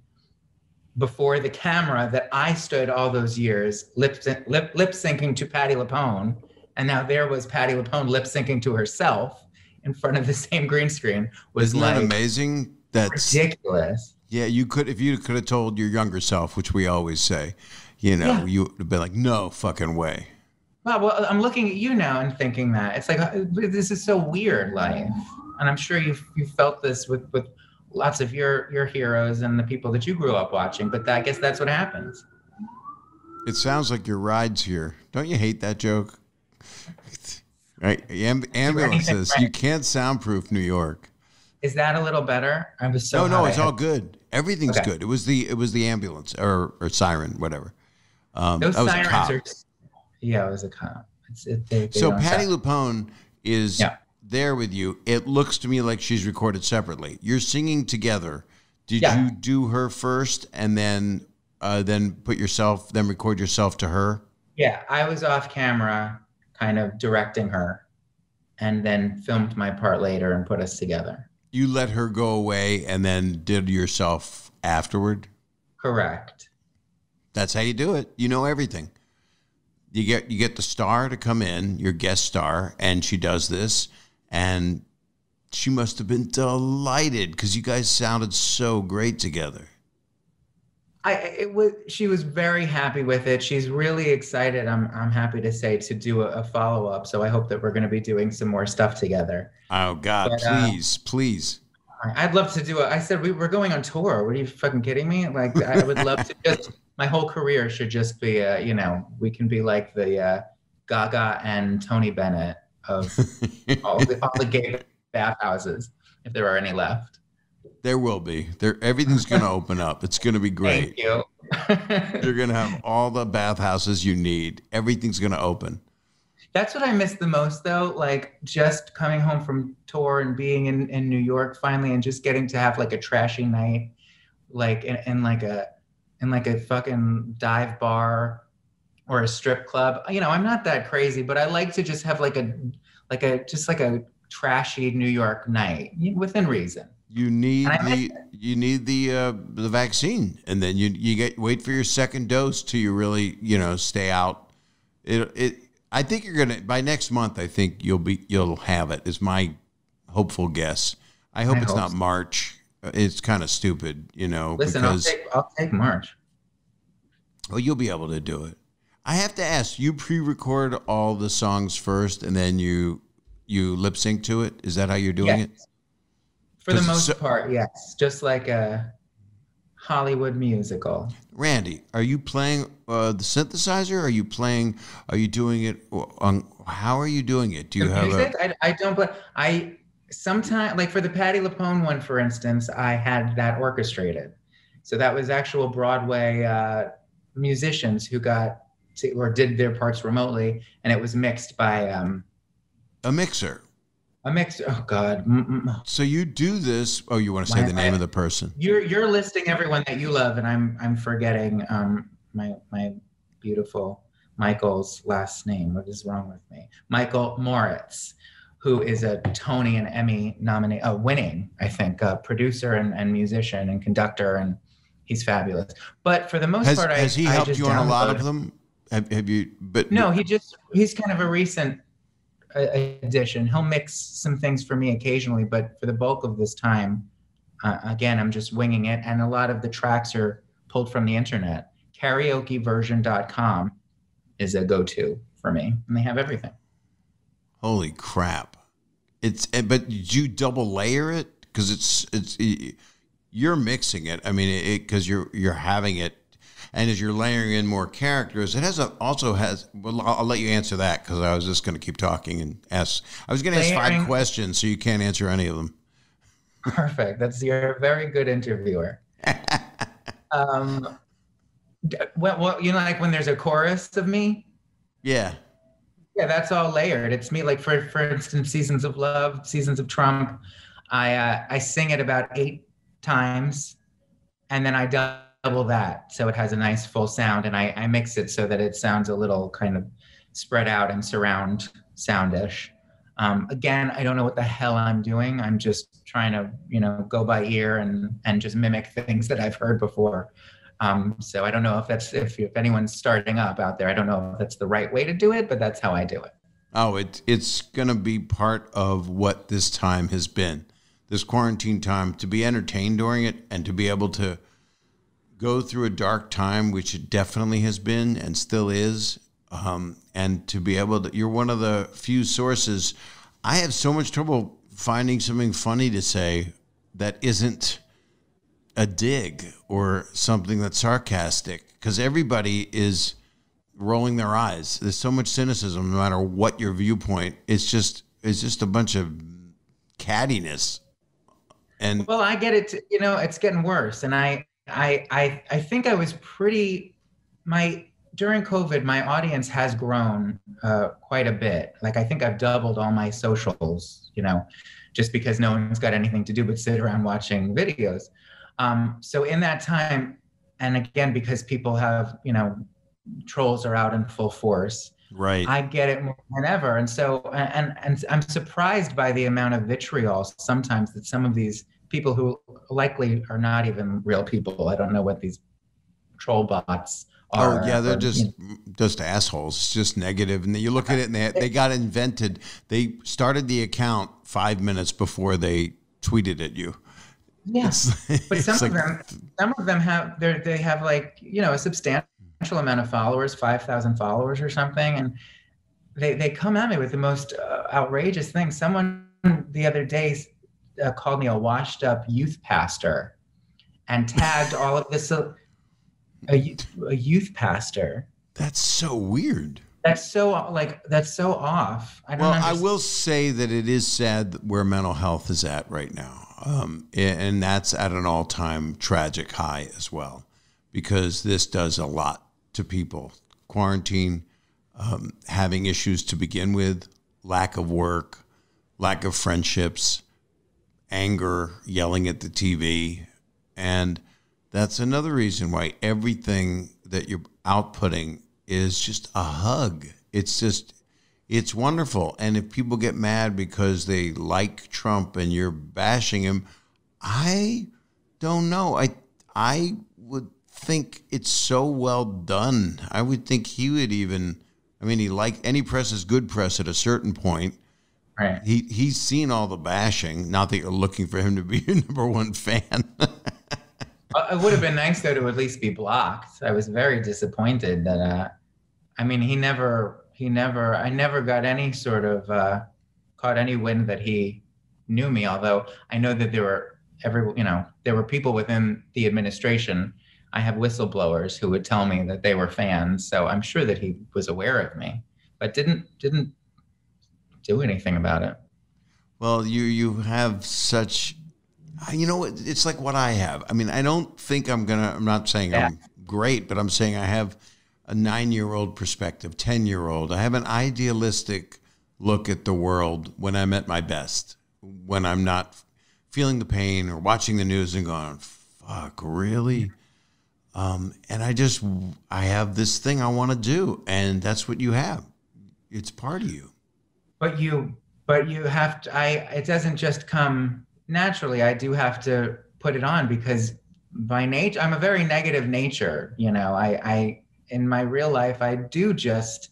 before the camera that I stood all those years lip syncing to Patti Lupone. And now there was Patti Lupone lip syncing to herself in front of the same green screen was Isn't that amazing? That's ridiculous. Yeah, if you could have told your younger self, which we always say, you would have been like, no fucking way. Well, I'm looking at you now and thinking that it's like, this is so weird, life. And I'm sure you felt this with lots of your heroes and the people that you grew up watching. But I guess that's what happens. It sounds like your ride's here. Don't you hate that joke? Right? Ambulances. You can't soundproof New York. Is that a little better? I was so no, it's all good. Everything's good. It was the ambulance or siren, whatever. Those sirens are. Yeah, it was a cop. So Patti Lupone is there with you. It looks to me like she's recorded separately. You're singing together. Did you do her first and then record yourself to her? Yeah, I was off camera, kind of directing her, and then filmed my part later and put us together. You let her go away and then did yourself afterward? Correct. That's how you do it. You know everything. You get the star to come in, your guest star, and she does this, and she must have been delighted because you guys sounded so great together. She was very happy with it. She's really excited. I'm happy to say to do a follow-up. So I hope that we're going to be doing some more stuff together. Oh God, please. I'd love to do it. I said we're going on tour. What are you fucking kidding me? Like I would love to just, my whole career should just be, we can be like the Gaga and Tony Bennett of all the gay bathhouses, if there are any left. There will be. Everything's going to open up. It's going to be great. Thank you. You're going to have all the bathhouses you need. Everything's going to open. That's what I miss the most, though. Like just coming home from tour and being in New York finally, and just getting to have like a trashy night, like in like a fucking dive bar or a strip club. I'm not that crazy, but I like to just have like a trashy New York night within reason. You need the vaccine, and then you wait for your second dose till you really stay out. I think you're gonna by next month. I think you'll have it. Is my hopeful guess. I hope it's not March. It's kind of stupid, Listen, because I'll take March. Well, you'll be able to do it. I have to ask. You pre-record all the songs first, and then you lip sync to it. Is that how you're doing it? For the most part, yes. Just like a Hollywood musical. Randy, are you playing the synthesizer? Are you doing it on, how are you doing it? Do you have music? I don't, but I sometimes, like for the Patti Lupone one, for instance, I had that orchestrated. So that was actual Broadway musicians who did their parts remotely, and it was mixed by a mixer. A mixer. Oh God. So you do this. Oh, you want to say the name of the person? You're listing everyone that you love, and I'm forgetting my beautiful Michael's last name. What is wrong with me? Michael Moritz, who is a Tony and Emmy winning, I think, producer and musician and conductor, and he's fabulous. But for the most part, has he helped you on a lot of them? Have you? But no, he's kind of a recent addition. He'll mix some things for me occasionally, but for the bulk of this time, again, I'm just winging it. And a lot of the tracks are pulled from the internet. Karaokeversion.com is a go-to for me, and they have everything. Holy crap. But did you double layer it? Because you're mixing it. I mean, because you're having it. And as you're layering in more characters, it also has. Well, I'll let you answer that because I was just going to keep talking and ask. I was going to ask 5 questions, so you can't answer any of them. Perfect. You're a very good interviewer. Well, like when there's a chorus of me. Yeah. Yeah, that's all layered. It's me. Like for instance, Seasons of Love, Seasons of Trump. I sing it about 8 times, and then I double that, so it has a nice full sound, and I mix it so that it sounds a little kind of spread out and surround soundish. Again, I don't know what the hell I'm doing. I'm just trying to, go by ear and just mimic things that I've heard before. So I don't know if anyone's starting up out there, I don't know if that's the right way to do it, but that's how I do it. Oh, it's going to be part of what this time has been, this quarantine time, to be entertained during it and to be able to go through a dark time, which it definitely has been and still is, and to be able to, you're one of the few sources. I have so much trouble finding something funny to say that isn't a dig or something that's sarcastic, because everybody is rolling their eyes. There's so much cynicism, no matter what your viewpoint. It's just a bunch of cattiness. And well, I get it. It's getting worse, and I think I was during COVID, my audience has grown quite a bit. Like, I think I've doubled all my socials, just because no one's got anything to do but sit around watching videos. So in that time, and again, because people have, trolls are out in full force. right. I get it more than ever. And so, and I'm surprised by the amount of vitriol sometimes that some of these people who likely are not even real people. I don't know what these troll bots are. Oh yeah, they're just assholes. It's just negative. And then you look at it, and they got invented. They started the account 5 minutes before they tweeted at you. Yes, but some of them have they have like a substantial amount of followers, 5,000 followers or something, and they come at me with the most outrageous things. Someone the other day called me a washed-up youth pastor, and tagged all of this. A youth pastor. That's so weird. That's so off. I will say that it is sad where mental health is at right now. And that's at an all-time tragic high as well, because this does a lot to people. Quarantine, having issues to begin with, lack of work, lack of friendships, anger, yelling at the TV. And that's another reason why everything that you're outputting is just a hug. It's wonderful. And if people get mad because they like Trump and you're bashing him, I don't know. I would think it's so well done. I would think he would even, any press is good press at a certain point. Right. He's seen all the bashing. Not that you're looking for him to be your number one fan. It would have been nice, though, to at least be blocked. I was very disappointed that, I never got any sort of, caught any wind that he knew me, although I know that there were people within the administration. I have whistleblowers who would tell me that they were fans, so I'm sure that he was aware of me, but didn't do anything about it. Well, you have such... it's like what I have. I don't think I'm not saying I'm great, but I'm saying I have a 9-year-old perspective, 10-year-old. I have an idealistic look at the world when I'm at my best, when I'm not feeling the pain or watching the news and going, fuck, really? And I have this thing I want to do, and that's what you have. It's part of you. But you have to, it doesn't just come naturally. I do have to put it on because by nature, I'm a very negative nature. I in my real life, I do just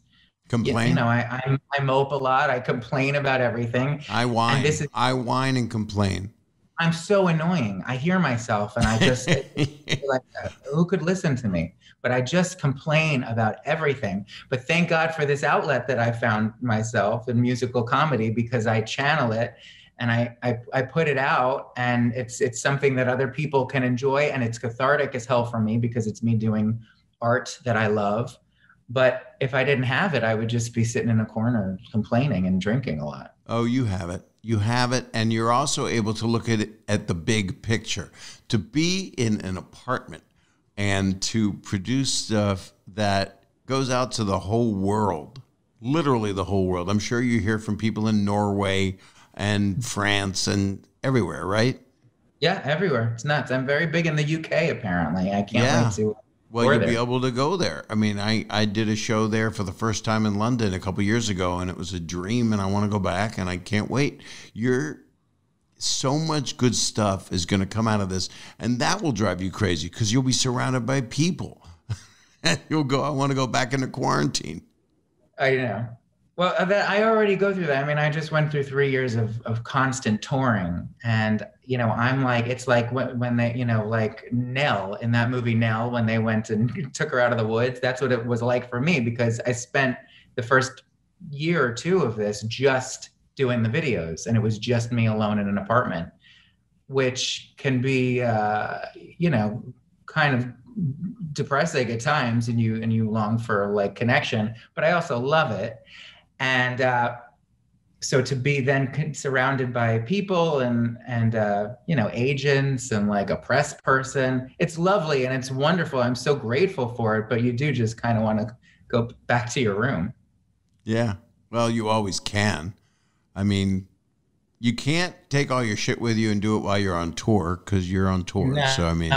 complain. I mope a lot. I complain about everything. I whine. I whine and complain. I'm so annoying. I hear myself and I just like, who could listen to me? But I just complain about everything. But thank God for this outlet that I found myself in musical comedy, because I channel it. And I put it out, and it's something that other people can enjoy, and it's cathartic as hell for me because it's me doing art that I love. But if I didn't have it, I would just be sitting in a corner complaining and drinking a lot. Oh, you have it. You have it, and you're also able to look at it at the big picture. To be in an apartment and to produce stuff that goes out to the whole world, literally the whole world. I'm sure you hear from people in Norway and France and everywhere, right? Yeah, everywhere. It's nuts. I'm very big in the UK, apparently. I can't wait to. Well, you'll be able to go there. I did a show there for the first time in London a couple years ago, and it was a dream, and I want to go back, and I can't wait. So much good stuff is going to come out of this, and that will drive you crazy because you'll be surrounded by people. You'll go, I want to go back into quarantine. I know. Well, I already go through that. I just went through 3 years of constant touring, and I'm like, it's like when they, like Nell in that movie Nell, when they went and took her out of the woods. That's what it was like for me, because I spent the first year or two of this just doing the videos, and it was just me alone in an apartment. which can be, kind of depressing at times, and you long for like connection, but I also love it. And so to be then surrounded by people and agents and like a press person, it's lovely and it's wonderful. I'm so grateful for it, but you do just kind of want to go back to your room. Yeah. Well, you always can. I mean, you can't take all your shit with you and do it while you're on tour, because you're on tour. No, so, I mean,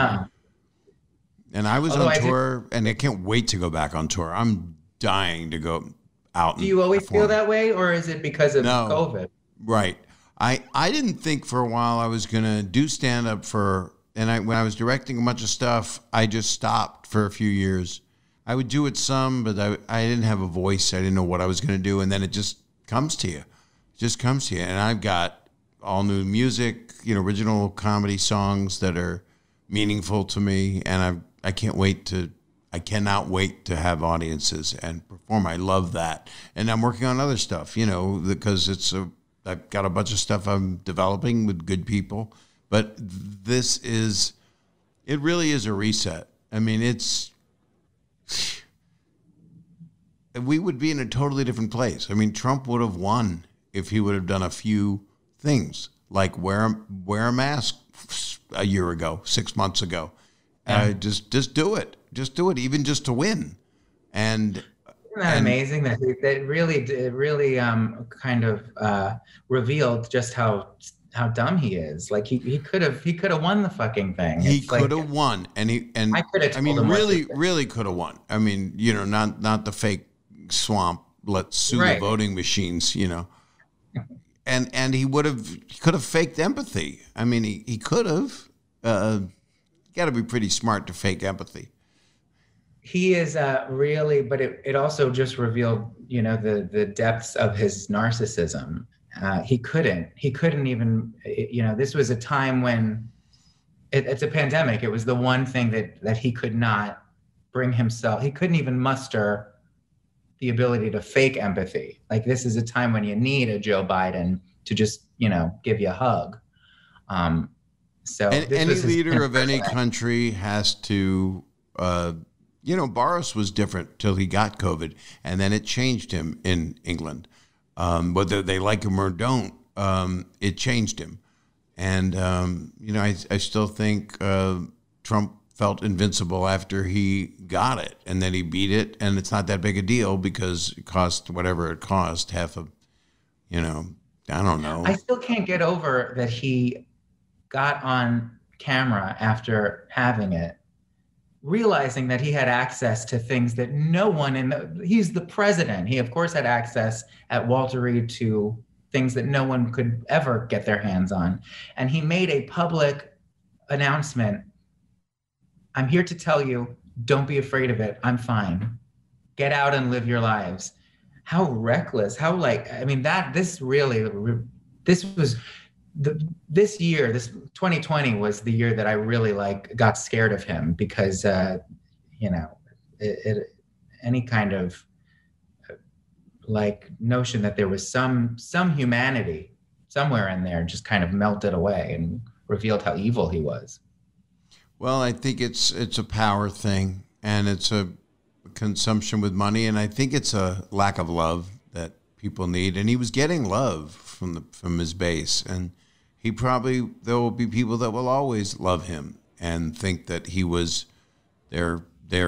and I was on tour and I can't wait to go back on tour. I'm dying to go out. Do you always feel that way, or is it because of COVID? Right. I didn't think for a while I was going to do stand-up when I was directing a bunch of stuff, I just stopped for a few years. I would do it some, but I didn't have a voice. I didn't know what I was going to do. And then it just comes to you. It just comes to you. And I've got all new music, original comedy songs that are meaningful to me. And I cannot wait to have audiences and perform. I love that. And I'm working on other stuff, because I've got a bunch of stuff I'm developing with good people. But it really is a reset. I mean, we would be in a totally different place. I mean, Trump would have won if he would have done a few things, like wear a mask a year ago, 6 months ago. Just do it. Just do it, even just to win. And isn't that amazing that it really kind of revealed just how dumb he is. Like he could have won the fucking thing. He could have won, and really could have won. I mean, not the fake swamp. Let's sue the voting machines. And he could have faked empathy. I mean, he could have. Got to be pretty smart to fake empathy. He is really, but it also just revealed, the depths of his narcissism. He couldn't even, this was a time when it's a pandemic. It was the one thing that he could not bring himself. He couldn't even muster the ability to fake empathy. Like, this is a time when you need a Joe Biden to just, give you a hug. So any leader of any country has to, Boris was different till he got COVID, and then it changed him in England. Whether they like him or don't, it changed him. And, I still think Trump felt invincible after he got it, and then he beat it, and it's not that big a deal because it cost whatever it cost, I don't know. I still can't get over that he got on camera after having it, realizing that he had access to things that no one he's the president. He of course had access at Walter Reed to things that no one could ever get their hands on. And he made a public announcement. I'm here to tell you, don't be afraid of it. I'm fine. Get out and live your lives. How reckless, this year, this 2020 was the year that I really got scared of him because, any kind of notion that there was some humanity somewhere in there just kind of melted away and revealed how evil he was. Well, I think it's a power thing, and it's a consumption with money, and I think it's a lack of love that people need. And he was getting love from his base, and there will be people that will always love him and think that he was their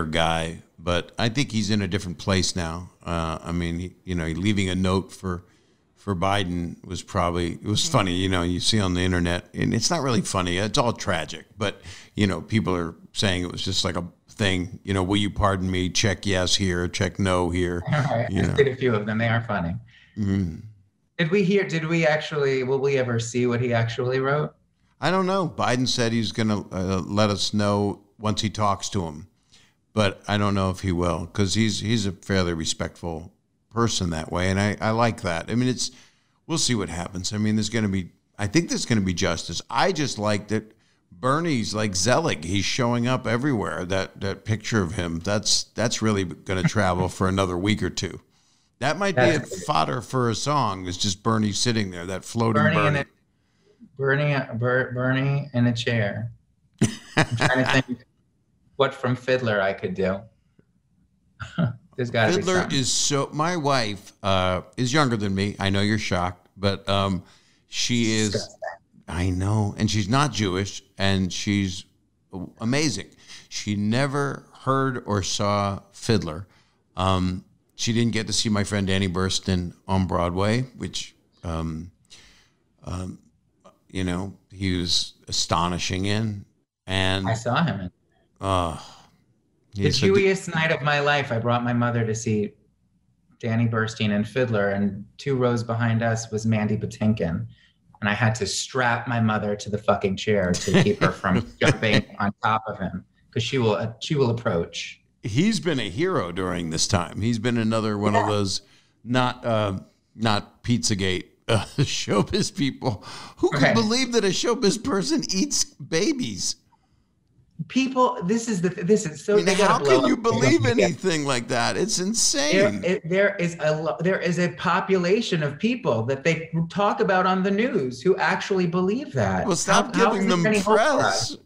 guy. But I think he's in a different place now. Leaving a note for Biden it was funny, you see on the internet, and it's not really funny. It's all tragic, but people are saying it was just like a thing, will you pardon me? Check yes here, check no here. All right. I did a few of them. They are funny. Mm-hmm. Will we ever see what he actually wrote? I don't know. Biden said he's going to let us know once he talks to him, but I don't know if he will, because he's a fairly respectful person that way, and I like that. I mean, we'll see what happens. I mean, I think there's going to be justice. I just like that Bernie's like Zelig. He's showing up everywhere. That picture of him, that's really going to travel for another week or two. That might be a fodder for a song. It's just Bernie sitting there, that floating Bernie. Bernie in a chair. I'm trying to think what from Fiddler I could do. There's got to be Fiddler something. is so. My wife is younger than me. I know you're shocked, but she is. Disgusting. I know, and she's not Jewish, and she's amazing. She never heard or saw Fiddler. She didn't get to see my friend Danny Burston on Broadway, which, you know, he was astonishing in. And I saw him in the he's Jewiest night of my life. I brought my mother to see Danny Burstein and Fiddler, and 2 rows behind us was Mandy Patinkin. And I had to strap my mother to the fucking chair to keep her from jumping on top of him, because she will approach. He's been a hero during this time. He's been another one of those not Pizzagate showbiz people. Who could believe that a showbiz person eats babies? People, this is so. I mean, how can you believe anything like that? It's insane. There is a population of people that they talk about on the news who actually believe that. Well, stop giving them press.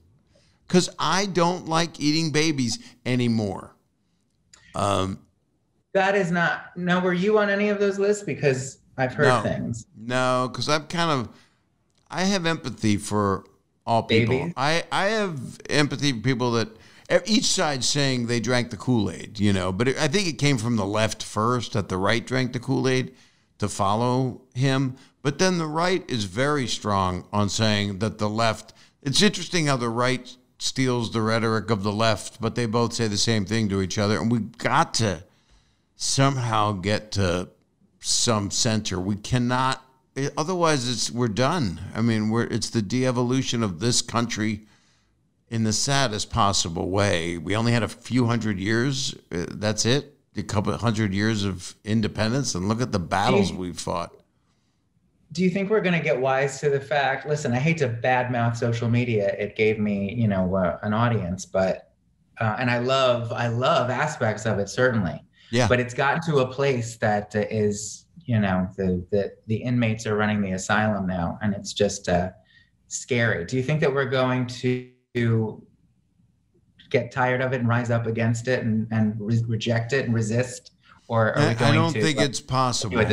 Because I don't like eating babies anymore. That is not. No, were you on any of those lists? Because I've heard things. No, because I have empathy for all people. Babies? I have empathy for people that each side saying they drank the Kool-Aid, you know, but I think it came from the left first, that the right drank the Kool-Aid to follow him. But then the right is very strong on saying that the left, it's interesting how the right steals the rhetoric of the left, but they both say the same thing to each other. And we've got to somehow get to some center. We cannot, otherwise we're done. I mean, it's the de-evolution of this country in the saddest possible way. We only had a few hundred years. That's it. A couple of 100 years of independence, and look at the battles we've fought. Do you think we're going to get wise to the fact? Listen, I hate to badmouth social media. It gave me, an audience, but and I love aspects of it, certainly. Yeah. But it's gotten to a place that is, the inmates are running the asylum now, and it's just scary. Do you think that we're going to get tired of it and rise up against it and reject it and resist? Or are we going I don't think it's possible.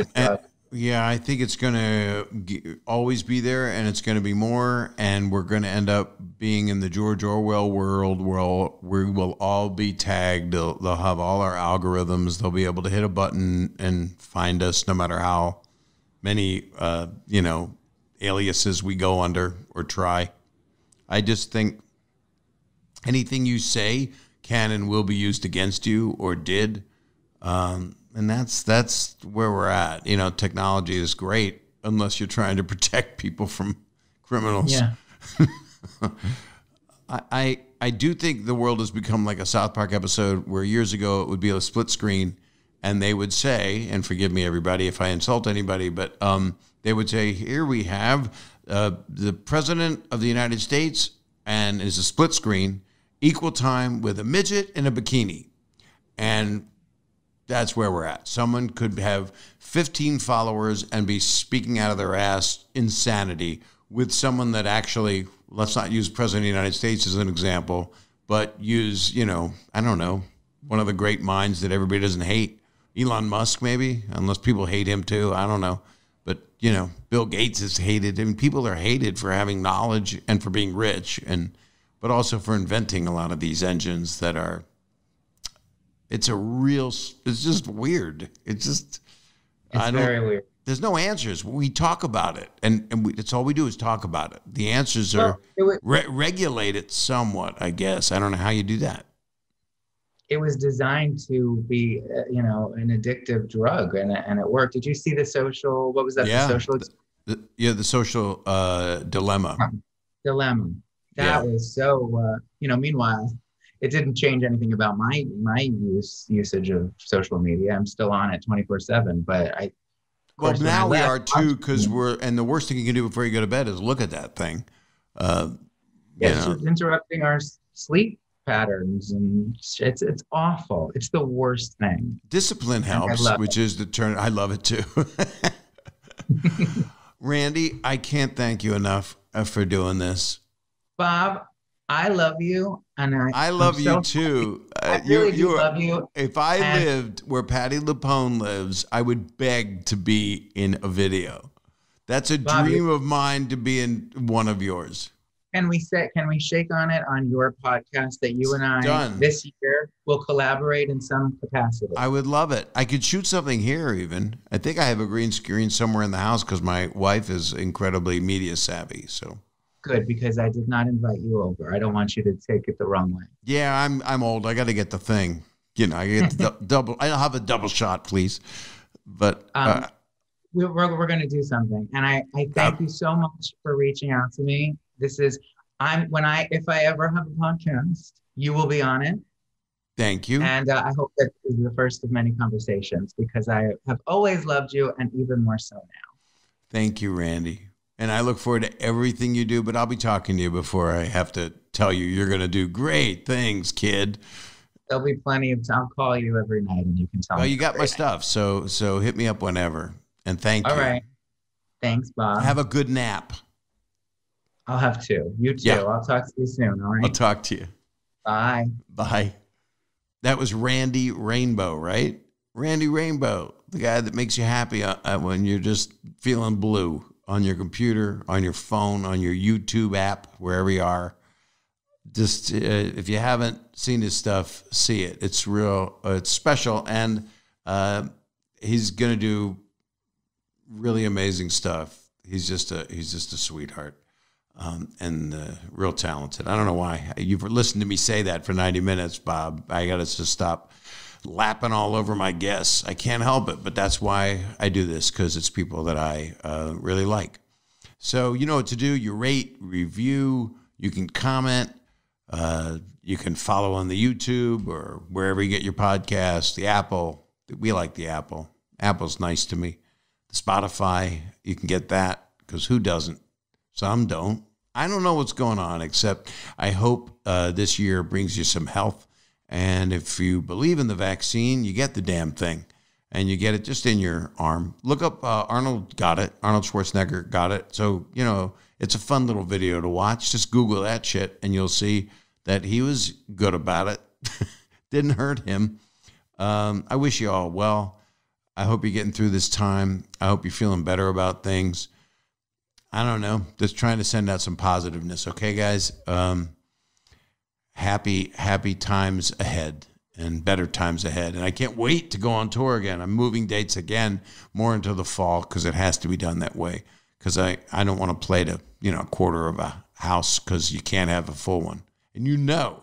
Yeah, I think it's going to always be there, and it's going to be more, and we're going to end up being in the George Orwell world where we will all be tagged. They'll have all our algorithms. They'll be able to hit a button and find us no matter how many, aliases we go under or try. I just think anything you say can and will be used against you or did. And that's where we're at. Technology is great unless you're trying to protect people from criminals. Yeah. I do think the world has become like a South Park episode where years ago it would be a split screen and they would say, and forgive me everybody if I insult anybody, but they would say, here we have the President of the United States, and it's a split screen, equal time with a midget in a bikini. And that's where we're at. Someone could have 15 followers and be speaking out of their ass insanity with someone that actually, let's not use President of the United States as an example, but use, I don't know, one of the great minds that everybody doesn't hate. Elon Musk, maybe, unless people hate him too. I don't know. But, Bill Gates is hated. I mean, people are hated for having knowledge and for being rich, but also for inventing a lot of these engines that are, it's just weird. It's very weird. There's no answers. We talk about it, and it's all we do is talk about it. The answers are regulate it somewhat, I guess. I don't know how you do that. It was designed to be, an addictive drug, and it worked. Did you see The Social? What was that? Yeah. The Social. The Social Dilemma. Dilemma. That was so. Meanwhile, it didn't change anything about my usage of social media. I'm still on it 24/7, but Well, now we are too, because and the worst thing you can do before you go to bed is look at that thing. It's interrupting our sleep patterns, and it's awful. It's the worst thing. Discipline helps, which is the turn. I love it too. Randy, I can't thank you enough. for doing this. Bob, I love you, and I love you too. I really do love you. If I lived where Patti Lupone lives, I would beg to be in a video. That's a dream of mine, to be in one of yours. Can we shake on it on your podcast that you and I this year will collaborate in some capacity? I would love it. I could shoot something here even. I think I have a green screen somewhere in the house because my wife is incredibly media savvy. So good, because I did not invite you over. I don't want you to take it the wrong way. Yeah, I'm old. I got to get the thing. You know, I get the double. I have a double shot, please. But we're going to do something, and I thank you so much for reaching out to me. This is if I ever have a podcast, you will be on it. Thank you. And I hope that this is the first of many conversations, because I have always loved you, and even more so now. Thank you, Randy. And I look forward to everything you do, but I'll be talking to you before I have to tell you you're going to do great things, kid. There'll be plenty of time. I'll call you every night and you can tell me. Well, you got my stuff, so hit me up whenever. And thank you. All right. Thanks, Bob. Have a good nap. I'll have two. You too. Yeah. I'll talk to you soon, all right? I'll talk to you. Bye. Bye. That was Randy Rainbow, right? Randy Rainbow, the guy that makes you happy when you're just feeling blue. On your computer, on your phone, on your YouTube app, wherever you are. Just if you haven't seen his stuff, see it. It's real. It's special, and he's gonna do really amazing stuff. He's just a sweetheart, and real talented. I don't know why you've listened to me say that for 90 minutes, Bob. I got to just stop lapping all over my guests. I can't help it, but that's why I do this, because it's people that I really like. So you know what to do. You rate, review, you can comment, you can follow on the YouTube or wherever you get your podcasts, the Apple. We like the Apple. Apple's nice to me. The Spotify, you can get that, because who doesn't? Some don't. I don't know what's going on, except I hope this year brings you some health. And if you believe in the vaccine, you get the damn thing, and you get it just in your arm. Look up Arnold got it. Arnold Schwarzenegger got it. So, you know, it's a fun little video to watch. Just Google that shit, and you'll see that he was good about it. Didn't hurt him. I wish you all well. I hope you're getting through this time. I hope you're feeling better about things. I don't know. Just trying to send out some positiveness. Okay, guys? Happy times ahead, and better times ahead. And I can't wait to go on tour again. I'm moving dates again more into the fall, because it has to be done that way. Because I don't want to play to, a quarter of a house, because you can't have a full one. And you know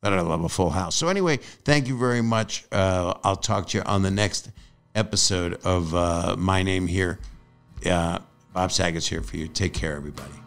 that I love a full house. So anyway, thank you very much. I'll talk to you on the next episode of My Name Here. Bob Saget's here for you. Take care, everybody.